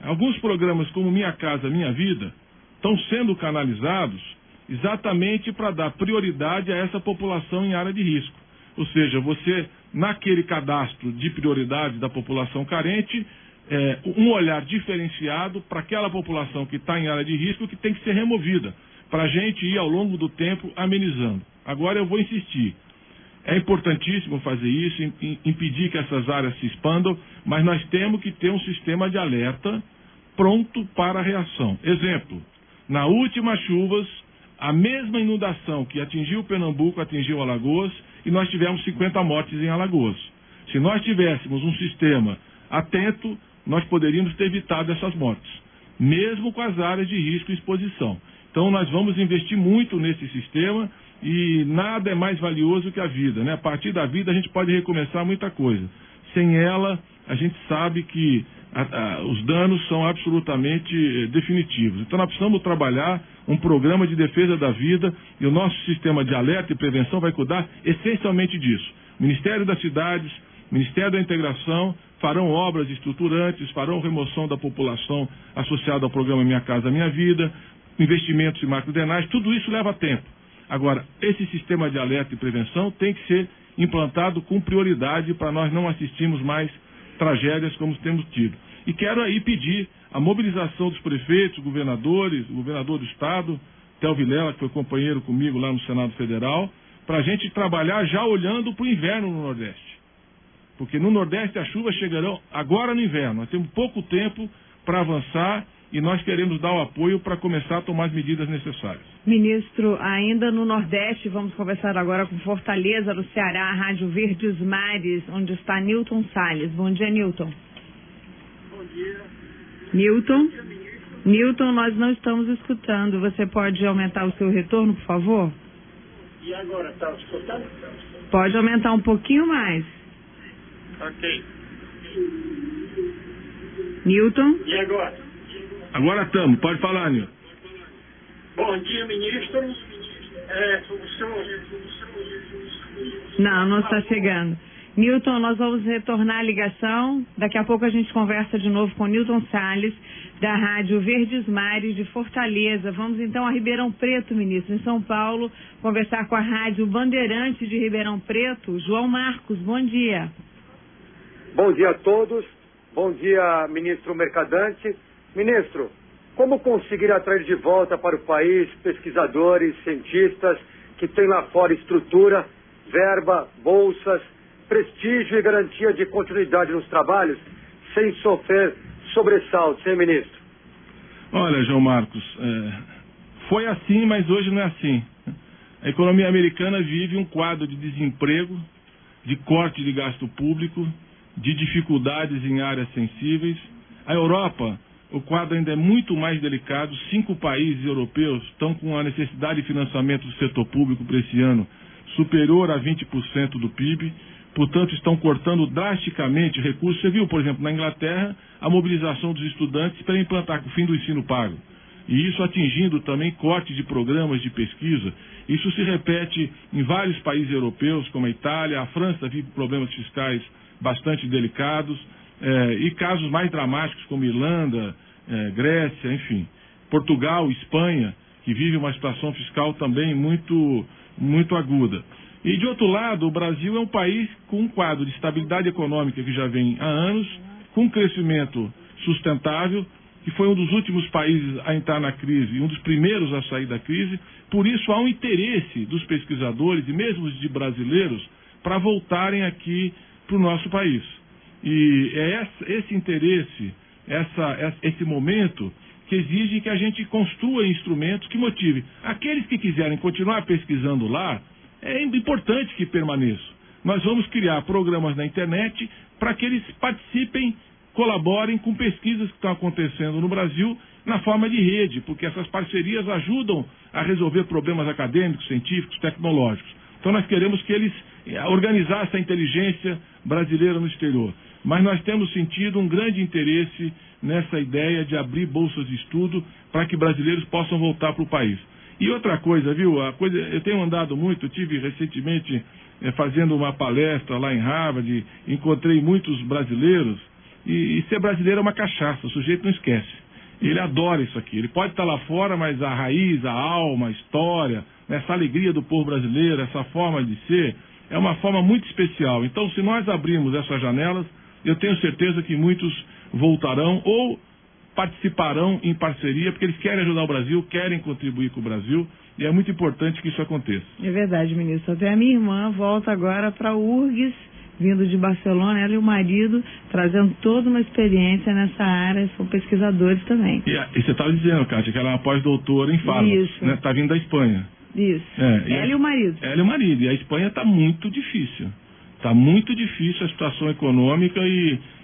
S2: Alguns programas, como Minha Casa Minha Vida, estão sendo canalizados exatamente para dar prioridade a essa população em área de risco. Ou seja, você, naquele cadastro de prioridade da população carente, um olhar diferenciado para aquela população que está em área de risco que tem que ser removida, para a gente ir ao longo do tempo amenizando. Agora eu vou insistir. É importantíssimo fazer isso, impedir que essas áreas se expandam, mas nós temos que ter um sistema de alerta pronto para a reação. Exemplo, na última chuvas, a mesma inundação que atingiu Pernambuco atingiu Alagoas e nós tivemos 50 mortes em Alagoas. Se nós tivéssemos um sistema atento, nós poderíamos ter evitado essas mortes, mesmo com as áreas de risco e exposição. Então nós vamos investir muito nesse sistema e nada é mais valioso que a vida, né? A partir da vida a gente pode recomeçar muita coisa. Sem ela, a gente sabe que os danos são absolutamente definitivos. Então nós precisamos trabalhar um programa de defesa da vida e o nosso sistema de alerta e prevenção vai cuidar essencialmente disso. Ministério das Cidades, Ministério da Integração, farão obras estruturantes, farão remoção da população associada ao programa Minha Casa Minha Vida, investimentos em macrodrenagem, tudo isso leva tempo. Agora, esse sistema de alerta e prevenção tem que ser implantado com prioridade para nós não assistirmos mais tragédias como temos tido. E quero aí pedir a mobilização dos prefeitos, governadores, o governador do Estado, Theo Vilela, que foi companheiro comigo lá no Senado Federal, para a gente trabalhar já olhando para o inverno no Nordeste. Porque no Nordeste as chuvas chegarão agora no inverno. Nós temos pouco tempo para avançar e nós queremos dar o apoio para começar a tomar as medidas necessárias.
S1: Ministro, ainda no Nordeste, vamos conversar agora com Fortaleza, no Ceará, a Rádio Verdes Mares, onde está Nilton Salles. Bom dia, Nilton.
S10: Bom dia.
S1: Nilton? Nilton, nós não estamos escutando. Você pode aumentar o seu retorno, por favor?
S10: E agora, está escutando?
S1: Pode aumentar um pouquinho mais.
S10: Ok.
S1: Nilton?
S10: E agora?
S2: Agora estamos. Pode falar, Nilton.
S10: Bom dia, ministro.
S1: Não está chegando. Nilton, nós vamos retornar a ligação. Daqui a pouco a gente conversa de novo com Nilton Salles, da Rádio Verdes Mares de Fortaleza. Vamos então a Ribeirão Preto, ministro, em São Paulo, conversar com a Rádio Bandeirante de Ribeirão Preto. João Marcos, bom dia.
S11: Bom dia a todos. Bom dia, ministro Mercadante. Ministro, como conseguir atrair de volta para o país pesquisadores, cientistas que têm lá fora estrutura, verba, bolsas, prestígio e garantia de continuidade nos trabalhos, sem sofrer sobressaltos, hein, ministro?
S2: Olha, João Marcos, foi assim, mas hoje não é assim. A economia americana vive um quadro de desemprego, de corte de gasto público, de dificuldades em áreas sensíveis. A Europa, o quadro ainda é muito mais delicado. 5 países europeus estão com a necessidade de financiamento do setor público para esse ano superior a 20% do PIB. Portanto, estão cortando drasticamente recursos. Você viu, por exemplo, na Inglaterra, a mobilização dos estudantes para implantar o fim do ensino pago. E isso atingindo também cortes de programas de pesquisa. Isso se repete em vários países europeus, como a Itália. A França vive problemas fiscais bastante delicados. E casos mais dramáticos como Irlanda, Grécia, enfim. Portugal, Espanha, que vive uma situação fiscal também muito aguda. E, de outro lado, o Brasil é um país com um quadro de estabilidade econômica que já vem há anos, com um crescimento sustentável, que foi um dos últimos países a entrar na crise e um dos primeiros a sair da crise. Por isso, há um interesse dos pesquisadores e mesmo de brasileiros para voltarem aqui para o nosso país. E é esse interesse, esse momento que exige que a gente construa instrumentos que motivem aqueles que quiserem continuar pesquisando lá. É importante que permaneçam. Nós vamos criar programas na internet para que eles participem, colaborem com pesquisas que estão acontecendo no Brasil na forma de rede, porque essas parcerias ajudam a resolver problemas acadêmicos, científicos, tecnológicos. Então nós queremos que eles organizar essa inteligência brasileira no exterior. Mas nós temos sentido um grande interesse nessa ideia de abrir bolsas de estudo para que brasileiros possam voltar para o país. E outra coisa, viu? Eu tenho andado muito, eu tive recentemente fazendo uma palestra lá em Harvard, encontrei muitos brasileiros, e ser brasileiro é uma cachaça, o sujeito não esquece. Ele adora isso aqui. Ele pode estar lá fora, mas a raiz, a alma, a história, essa alegria do povo brasileiro, essa forma de ser, é uma forma muito especial. Então, se nós abrirmos essas janelas, eu tenho certeza que muitos voltarão ou participarão em parceria, porque eles querem ajudar o Brasil, querem contribuir com o Brasil, e é muito importante que isso aconteça.
S1: É verdade, ministro. Até a minha irmã volta agora para a URGS, vindo de Barcelona, ela e o marido, trazendo toda uma experiência nessa área, são pesquisadores também.
S2: E você estava dizendo, Kátia, que ela é uma pós-doutora em Faro, né? Está vindo da Espanha.
S1: Isso. Ela e o marido.
S2: Ela e o marido. E a Espanha está muito difícil. Está muito difícil a situação econômica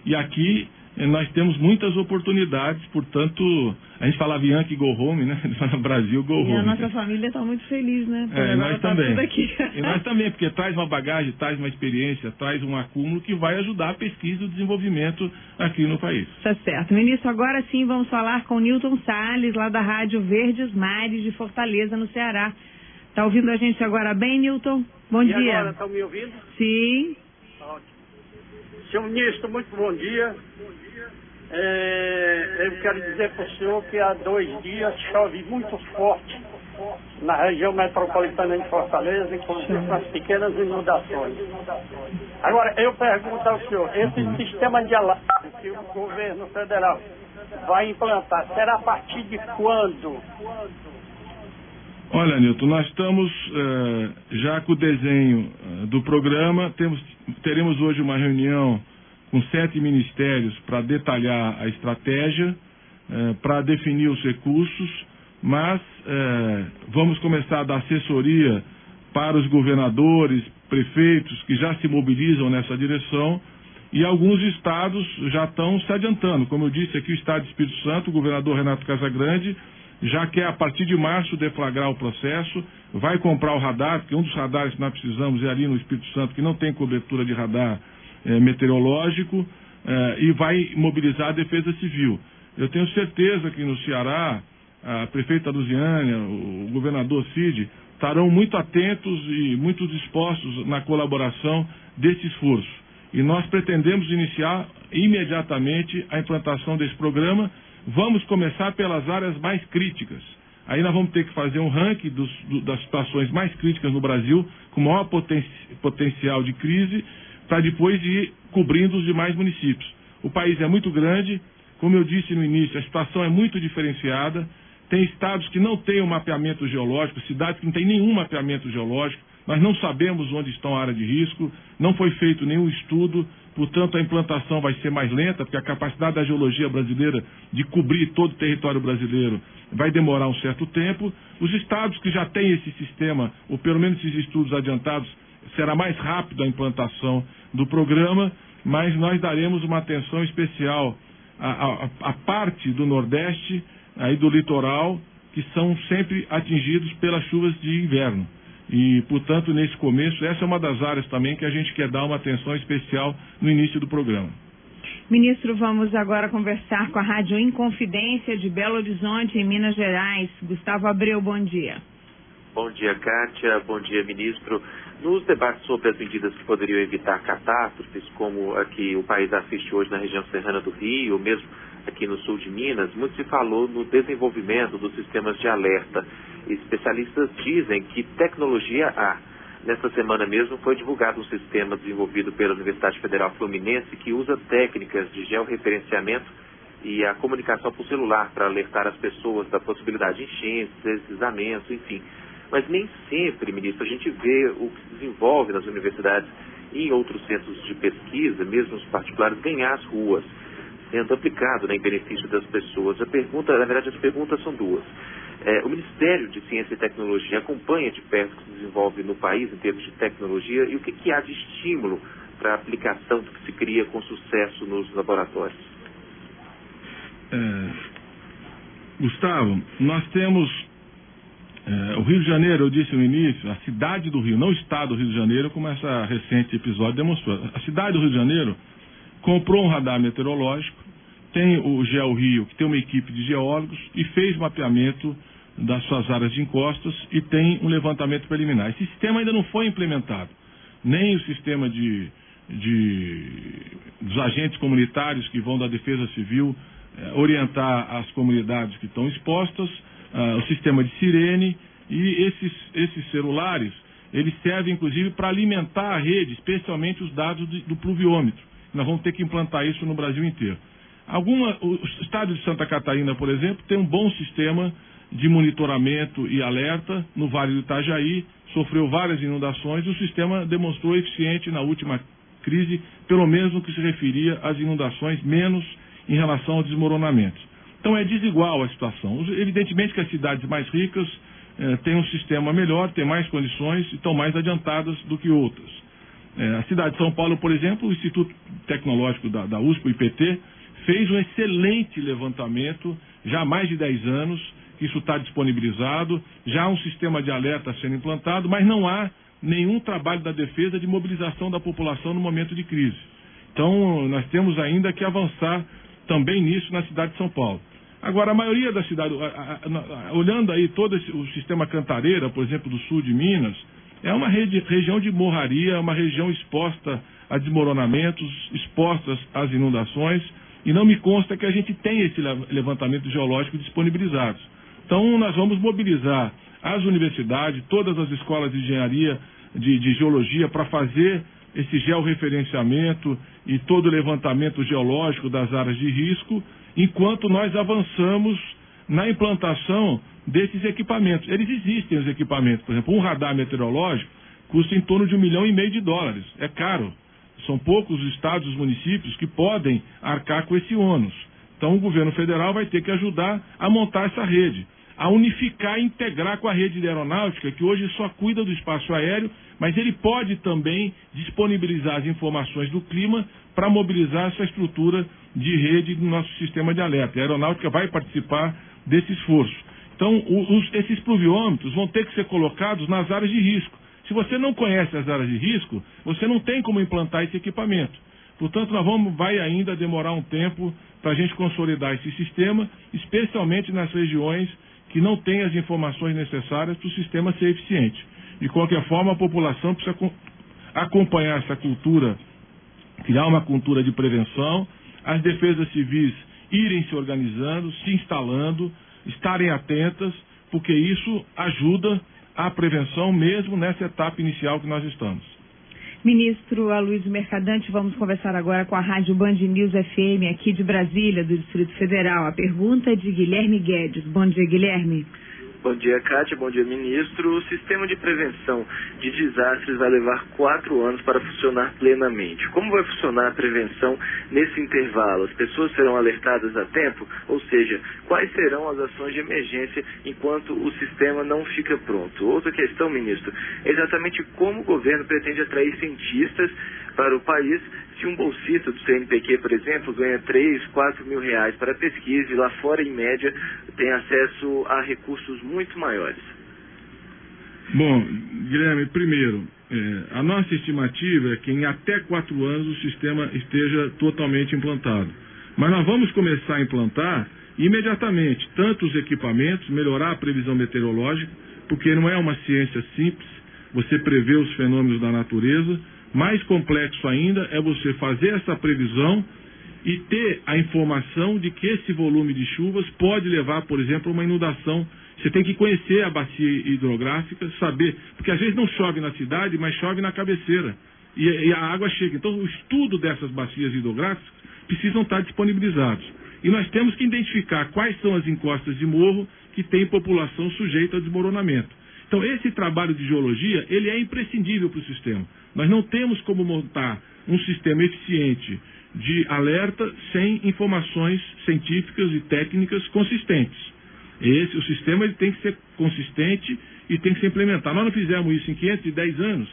S2: e aqui nós temos muitas oportunidades, portanto, a gente fala Yankee go home, né? Ele fala Brasil go home.
S1: E a nossa família está muito feliz, né?
S2: Nós também. Tudo aqui. E nós também, porque traz uma bagagem, traz uma experiência, traz um acúmulo que vai ajudar a pesquisa e o desenvolvimento aqui no país.
S1: Tá certo. Ministro, agora sim vamos falar com Nilton Salles, lá da Rádio Verdes Mares de Fortaleza, no Ceará. Tá ouvindo a gente agora bem, Nilton? Bom dia.
S11: E agora, estão me ouvindo?
S1: Sim.
S11: Ótimo.
S10: Senhor ministro, muito bom dia. Eu quero dizer para o senhor que há 2 dias chove muito forte na região metropolitana de Fortaleza, inclusive com as pequenas inundações. Agora, eu pergunto ao senhor, esse sistema de alarme que o governo federal vai implantar, será a partir de quando?
S2: Olha, Nilton, nós estamos já com o desenho do programa, teremos hoje uma reunião com 7 ministérios para detalhar a estratégia, para definir os recursos, mas vamos começar a dar assessoria para os governadores, prefeitos que já se mobilizam nessa direção, e alguns estados já estão se adiantando. Como eu disse aqui, o estado de Espírito Santo, o governador Renato Casagrande já quer a partir de março deflagrar o processo, vai comprar o radar, porque um dos radares que nós precisamos é ali no Espírito Santo, que não tem cobertura de radar meteorológico, e vai mobilizar a Defesa Civil. Eu tenho certeza que no Ceará, a prefeita Luziânia, o governador Cid, estarão muito atentos e muito dispostos na colaboração desse esforço. E nós pretendemos iniciar imediatamente a implantação desse programa. Vamos começar pelas áreas mais críticas. Aí nós vamos ter que fazer um ranking das situações mais críticas no Brasil, com maior potencial de crise, para depois ir cobrindo os demais municípios. O país é muito grande, como eu disse no início, a situação é muito diferenciada. Tem estados que não têm um mapeamento geológico, cidades que não têm nenhum mapeamento geológico. Nós não sabemos onde estão a área de risco, não foi feito nenhum estudo, portanto a implantação vai ser mais lenta, porque a capacidade da geologia brasileira de cobrir todo o território brasileiro vai demorar um certo tempo. Os estados que já têm esse sistema, ou pelo menos esses estudos adiantados, será mais rápido a implantação do programa, mas nós daremos uma atenção especial à parte do Nordeste, aí do litoral, que são sempre atingidos pelas chuvas de inverno. E, portanto, nesse começo, essa é uma das áreas também que a gente quer dar uma atenção especial no início do programa.
S1: Ministro, vamos agora conversar com a Rádio Inconfidência de Belo Horizonte, em Minas Gerais. Gustavo Abreu, bom dia.
S12: Bom dia, Kátia. Bom dia, ministro. Nos debates sobre as medidas que poderiam evitar catástrofes, como a que o país assiste hoje na região serrana do Rio, ou mesmo aqui no sul de Minas, muito se falou no desenvolvimento dos sistemas de alerta. Especialistas dizem que tecnologia há. Nesta semana mesmo foi divulgado um sistema desenvolvido pela Universidade Federal Fluminense que usa técnicas de georreferenciamento e a comunicação por celular para alertar as pessoas da possibilidade de enchentes, deslizamentos, enfim. Mas nem sempre, ministro, a gente vê o que se desenvolve nas universidades e em outros centros de pesquisa, mesmo os particulares, ganhar as ruas, sendo aplicado em benefício das pessoas. A pergunta, na verdade, as perguntas são duas. O Ministério de Ciência e Tecnologia acompanha de perto o que se desenvolve no país em termos de tecnologia e o que há de estímulo para a aplicação do que se cria com sucesso nos laboratórios?
S2: Gustavo, nós temos o Rio de Janeiro, eu disse no início, a cidade do Rio, não o estado do Rio de Janeiro, como esse recente episódio demonstrou. A cidade do Rio de Janeiro comprou um radar meteorológico, tem o GeoRio, que tem uma equipe de geólogos, e fez mapeamento das suas áreas de encostas e tem um levantamento preliminar. Esse sistema ainda não foi implementado, nem o sistema dos agentes comunitários que vão da Defesa Civil orientar as comunidades que estão expostas, o sistema de sirene, e esses celulares, eles servem inclusive para alimentar a rede, especialmente os dados do pluviômetro. Nós vamos ter que implantar isso no Brasil inteiro. O estado de Santa Catarina, por exemplo, tem um bom sistema de monitoramento e alerta no Vale do Itajaí, sofreu várias inundações e o sistema demonstrou eficiente na última crise, pelo menos no que se referia às inundações, menos em relação ao desmoronamento. Então é desigual a situação. Evidentemente que as cidades mais ricas têm um sistema melhor, têm mais condições e estão mais adiantadas do que outras. A cidade de São Paulo, por exemplo, o Instituto Tecnológico da USP, o IPT, fez um excelente levantamento, já há mais de 10 anos, isso está disponibilizado, já há um sistema de alerta sendo implantado, mas não há nenhum trabalho da defesa de mobilização da população no momento de crise. Então, nós temos ainda que avançar também nisso na cidade de São Paulo. Agora, a maioria das cidades, olhando aí todo o sistema Cantareira, por exemplo, do sul de Minas, é uma região de morraria, uma região exposta a desmoronamentos, expostas às inundações, e não me consta que a gente tenha esse levantamento geológico disponibilizado. Então, nós vamos mobilizar as universidades, todas as escolas de engenharia, de geologia, para fazer esse georreferenciamento e todo o levantamento geológico das áreas de risco, enquanto nós avançamos na implantação desses equipamentos. Eles existem, os equipamentos. Por exemplo, um radar meteorológico custa em torno de $1,5 milhão. É caro. São poucos os estados, os municípios que podem arcar com esse ônus. Então, o governo federal vai ter que ajudar a montar essa rede, a unificar e integrar com a rede de aeronáutica, que hoje só cuida do espaço aéreo, mas ele pode também disponibilizar as informações do clima para mobilizar essa estrutura de rede do nosso sistema de alerta. A aeronáutica vai participar desse esforço. Então, esses pluviômetros vão ter que ser colocados nas áreas de risco. Se você não conhece as áreas de risco, você não tem como implantar esse equipamento. Portanto, vai ainda demorar um tempo para a gente consolidar esse sistema, especialmente nas regiões que não têm as informações necessárias para o sistema ser eficiente. De qualquer forma, a população precisa acompanhar essa cultura, criar uma cultura de prevenção, as defesas civis irem se organizando, se instalando, estarem atentas, porque isso ajuda a prevenção mesmo nessa etapa inicial que nós estamos.
S1: Ministro Aloysio Mercadante, vamos conversar agora com a Rádio Band News FM aqui de Brasília, do Distrito Federal. A pergunta é de Guilherme Guedes. Bom dia, Guilherme.
S13: Bom dia, Kátia. Bom dia, ministro. O sistema de prevenção de desastres vai levar 4 anos para funcionar plenamente. Como vai funcionar a prevenção nesse intervalo? As pessoas serão alertadas a tempo? Ou seja, quais serão as ações de emergência enquanto o sistema não fica pronto? Outra questão, ministro, é exatamente como o governo pretende atrair cientistas para o país se um bolsista do CNPq, por exemplo, ganha 3, 4 mil reais para pesquisa e lá fora, em média, tem acesso a recursos muito maiores.
S2: Bom, Guilherme, primeiro, a nossa estimativa é que em até 4 anos o sistema esteja totalmente implantado. Mas nós vamos começar a implantar imediatamente tanto os equipamentos, melhorar a previsão meteorológica, porque não é uma ciência simples, você prevê os fenômenos da natureza. Mais complexo ainda é você fazer essa previsão e ter a informação de que esse volume de chuvas pode levar, por exemplo, a uma inundação. Você tem que conhecer a bacia hidrográfica, saber, porque às vezes não chove na cidade, mas chove na cabeceira e a água chega. Então, o estudo dessas bacias hidrográficas precisam estar disponibilizados. E nós temos que identificar quais são as encostas de morro que têm população sujeita a desmoronamento. Então, esse trabalho de geologia, ele é imprescindível para o sistema. Nós não temos como montar um sistema eficiente de alerta sem informações científicas e técnicas consistentes. O sistema ele tem que ser consistente e tem que ser implementado. Nós não fizemos isso em 510 anos,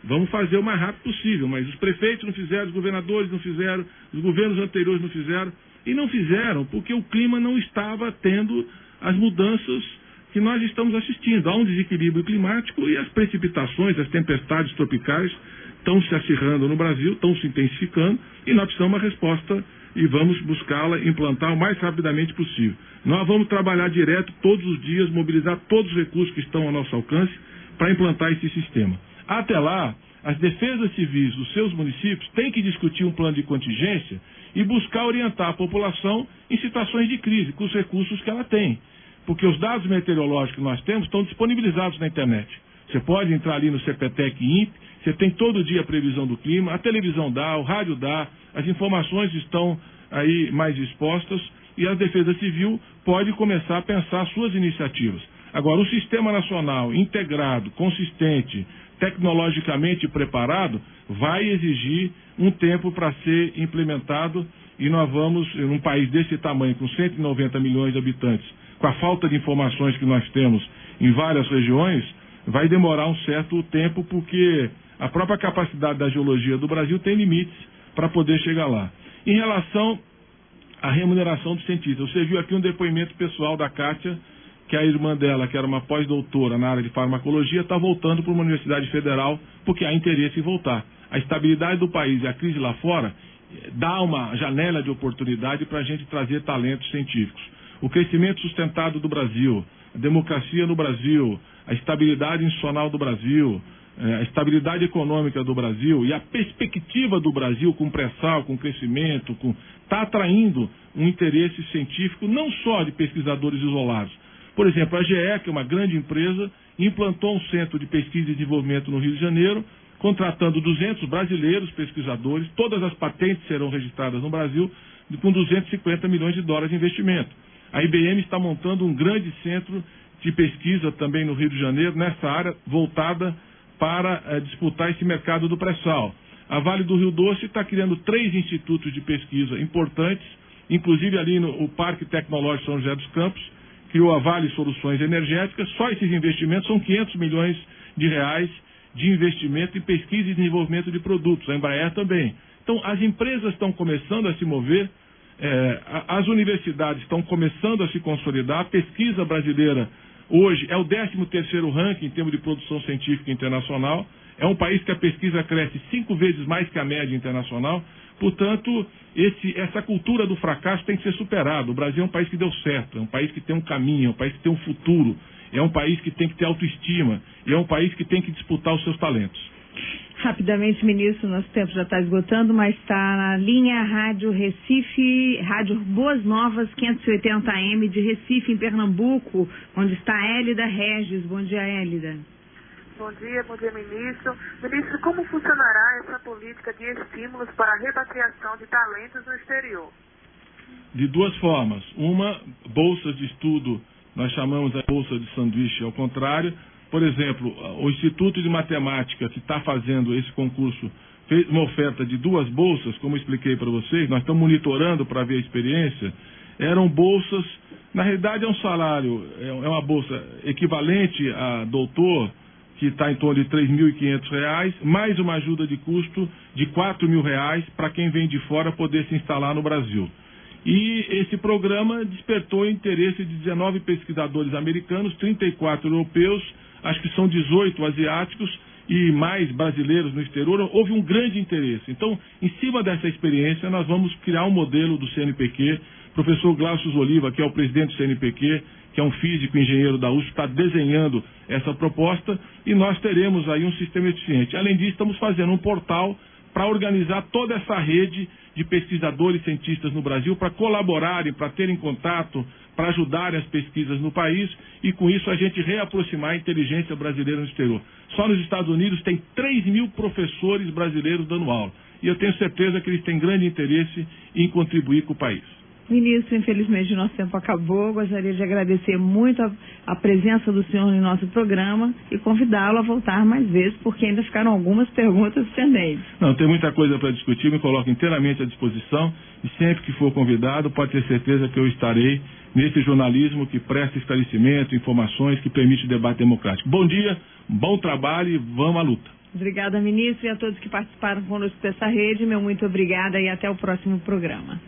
S2: vamos fazer o mais rápido possível, mas os prefeitos não fizeram, os governadores não fizeram, os governos anteriores não fizeram, e não fizeram porque o clima não estava tendo as mudanças que nós estamos assistindo. Há um desequilíbrio climático e as precipitações, as tempestades tropicais estão se acirrando no Brasil, estão se intensificando e nós precisamos uma resposta e vamos buscá-la, implantar o mais rapidamente possível. Nós vamos trabalhar direto todos os dias, mobilizar todos os recursos que estão ao nosso alcance para implantar esse sistema. Até lá, as defesas civis dos seus municípios têm que discutir um plano de contingência e buscar orientar a população em situações de crise, com os recursos que ela tem. Porque os dados meteorológicos que nós temos estão disponibilizados na internet. Você pode entrar ali no CPTEC e INPE, você tem todo dia a previsão do clima, a televisão dá, o rádio dá, as informações estão aí mais expostas e a Defesa Civil pode começar a pensar suas iniciativas. Agora, um sistema nacional integrado, consistente, tecnologicamente preparado, vai exigir um tempo para ser implementado e nós vamos, em um país desse tamanho, com 190 milhões de habitantes, com a falta de informações que nós temos em várias regiões, vai demorar um certo tempo, porque a própria capacidade da geologia do Brasil tem limites para poder chegar lá. Em relação à remuneração dos cientistas, você viu aqui um depoimento pessoal da Kátia, que a irmã dela, que era uma pós-doutora na área de farmacologia, está voltando para uma universidade federal, porque há interesse em voltar. A estabilidade do país e a crise lá fora dá uma janela de oportunidade para a gente trazer talentos científicos. O crescimento sustentado do Brasil, a democracia no Brasil, a estabilidade institucional do Brasil, a estabilidade econômica do Brasil e a perspectiva do Brasil com pré-sal, com crescimento, está atraindo um interesse científico não só de pesquisadores isolados. Por exemplo, a GE, que é uma grande empresa, implantou um centro de pesquisa e desenvolvimento no Rio de Janeiro, contratando 200 brasileiros pesquisadores, todas as patentes serão registradas no Brasil, com 250 milhões de dólares de investimento. A IBM está montando um grande centro de pesquisa também no Rio de Janeiro, nessa área voltada para disputar esse mercado do pré-sal. A Vale do Rio Doce está criando 3 institutos de pesquisa importantes, inclusive ali no Parque Tecnológico São José dos Campos, criou a Vale Soluções Energéticas. Só esses investimentos são 500 milhões de reais de investimento em pesquisa e desenvolvimento de produtos. A Embraer também. Então, as empresas estão começando a se mover, as universidades estão começando a se consolidar, a pesquisa brasileira hoje é o 13º ranking em termos de produção científica internacional, é um país que a pesquisa cresce 5 vezes mais que a média internacional, portanto, essa cultura do fracasso tem que ser superada. O Brasil é um país que deu certo, é um país que tem um caminho, é um país que tem um futuro, é um país que tem que ter autoestima, e é um país que tem que disputar os seus talentos.
S1: Rapidamente, ministro, nosso tempo já está esgotando, mas está na linha Rádio Recife, Rádio Boas Novas, 580 AM de Recife, em Pernambuco, onde está a Hélida Regis. Bom dia, Hélida.
S14: Bom dia, ministro. Ministro, como funcionará essa política de estímulos para a repatriação de talentos no exterior?
S2: De 2 formas. Uma, bolsas de estudo, nós chamamos a bolsa de sanduíche ao contrário. Por exemplo, o Instituto de Matemática, que está fazendo esse concurso, fez uma oferta de 2 bolsas, como eu expliquei para vocês, nós estamos monitorando para ver a experiência. Eram bolsas, na realidade é um salário, é uma bolsa equivalente a doutor, que está em torno de R$ 3.500, mais uma ajuda de custo de R$ 4.000 para quem vem de fora poder se instalar no Brasil. E esse programa despertou o interesse de 19 pesquisadores americanos, 34 europeus, acho que são 18 asiáticos e mais brasileiros no exterior. Houve um grande interesse. Então, em cima dessa experiência, nós vamos criar um modelo do CNPq. O professor Glaucio Oliva, que é o presidente do CNPq, que é um físico e engenheiro da USP, está desenhando essa proposta e nós teremos aí um sistema eficiente. Além disso, estamos fazendo um portal para organizar toda essa rede de pesquisadores e cientistas no Brasil para colaborarem, para terem contato, para ajudarem as pesquisas no país e, com isso, a gente reaproximar a inteligência brasileira no exterior. Só nos Estados Unidos tem 3.000 professores brasileiros dando aula. E eu tenho certeza que eles têm grande interesse em contribuir com o país.
S1: Ministro, infelizmente o nosso tempo acabou. Gostaria de agradecer muito a presença do senhor no nosso programa e convidá-lo a voltar mais vezes, porque ainda ficaram algumas perguntas pendentes.
S2: Não, tem muita coisa para discutir, me coloco inteiramente à disposição e sempre que for convidado, pode ter certeza que eu estarei nesse jornalismo que presta esclarecimento, informações, que permite o debate democrático. Bom dia, bom trabalho e vamos à luta.
S1: Obrigada, ministro, e a todos que participaram conosco dessa rede. Meu muito obrigada e até o próximo programa.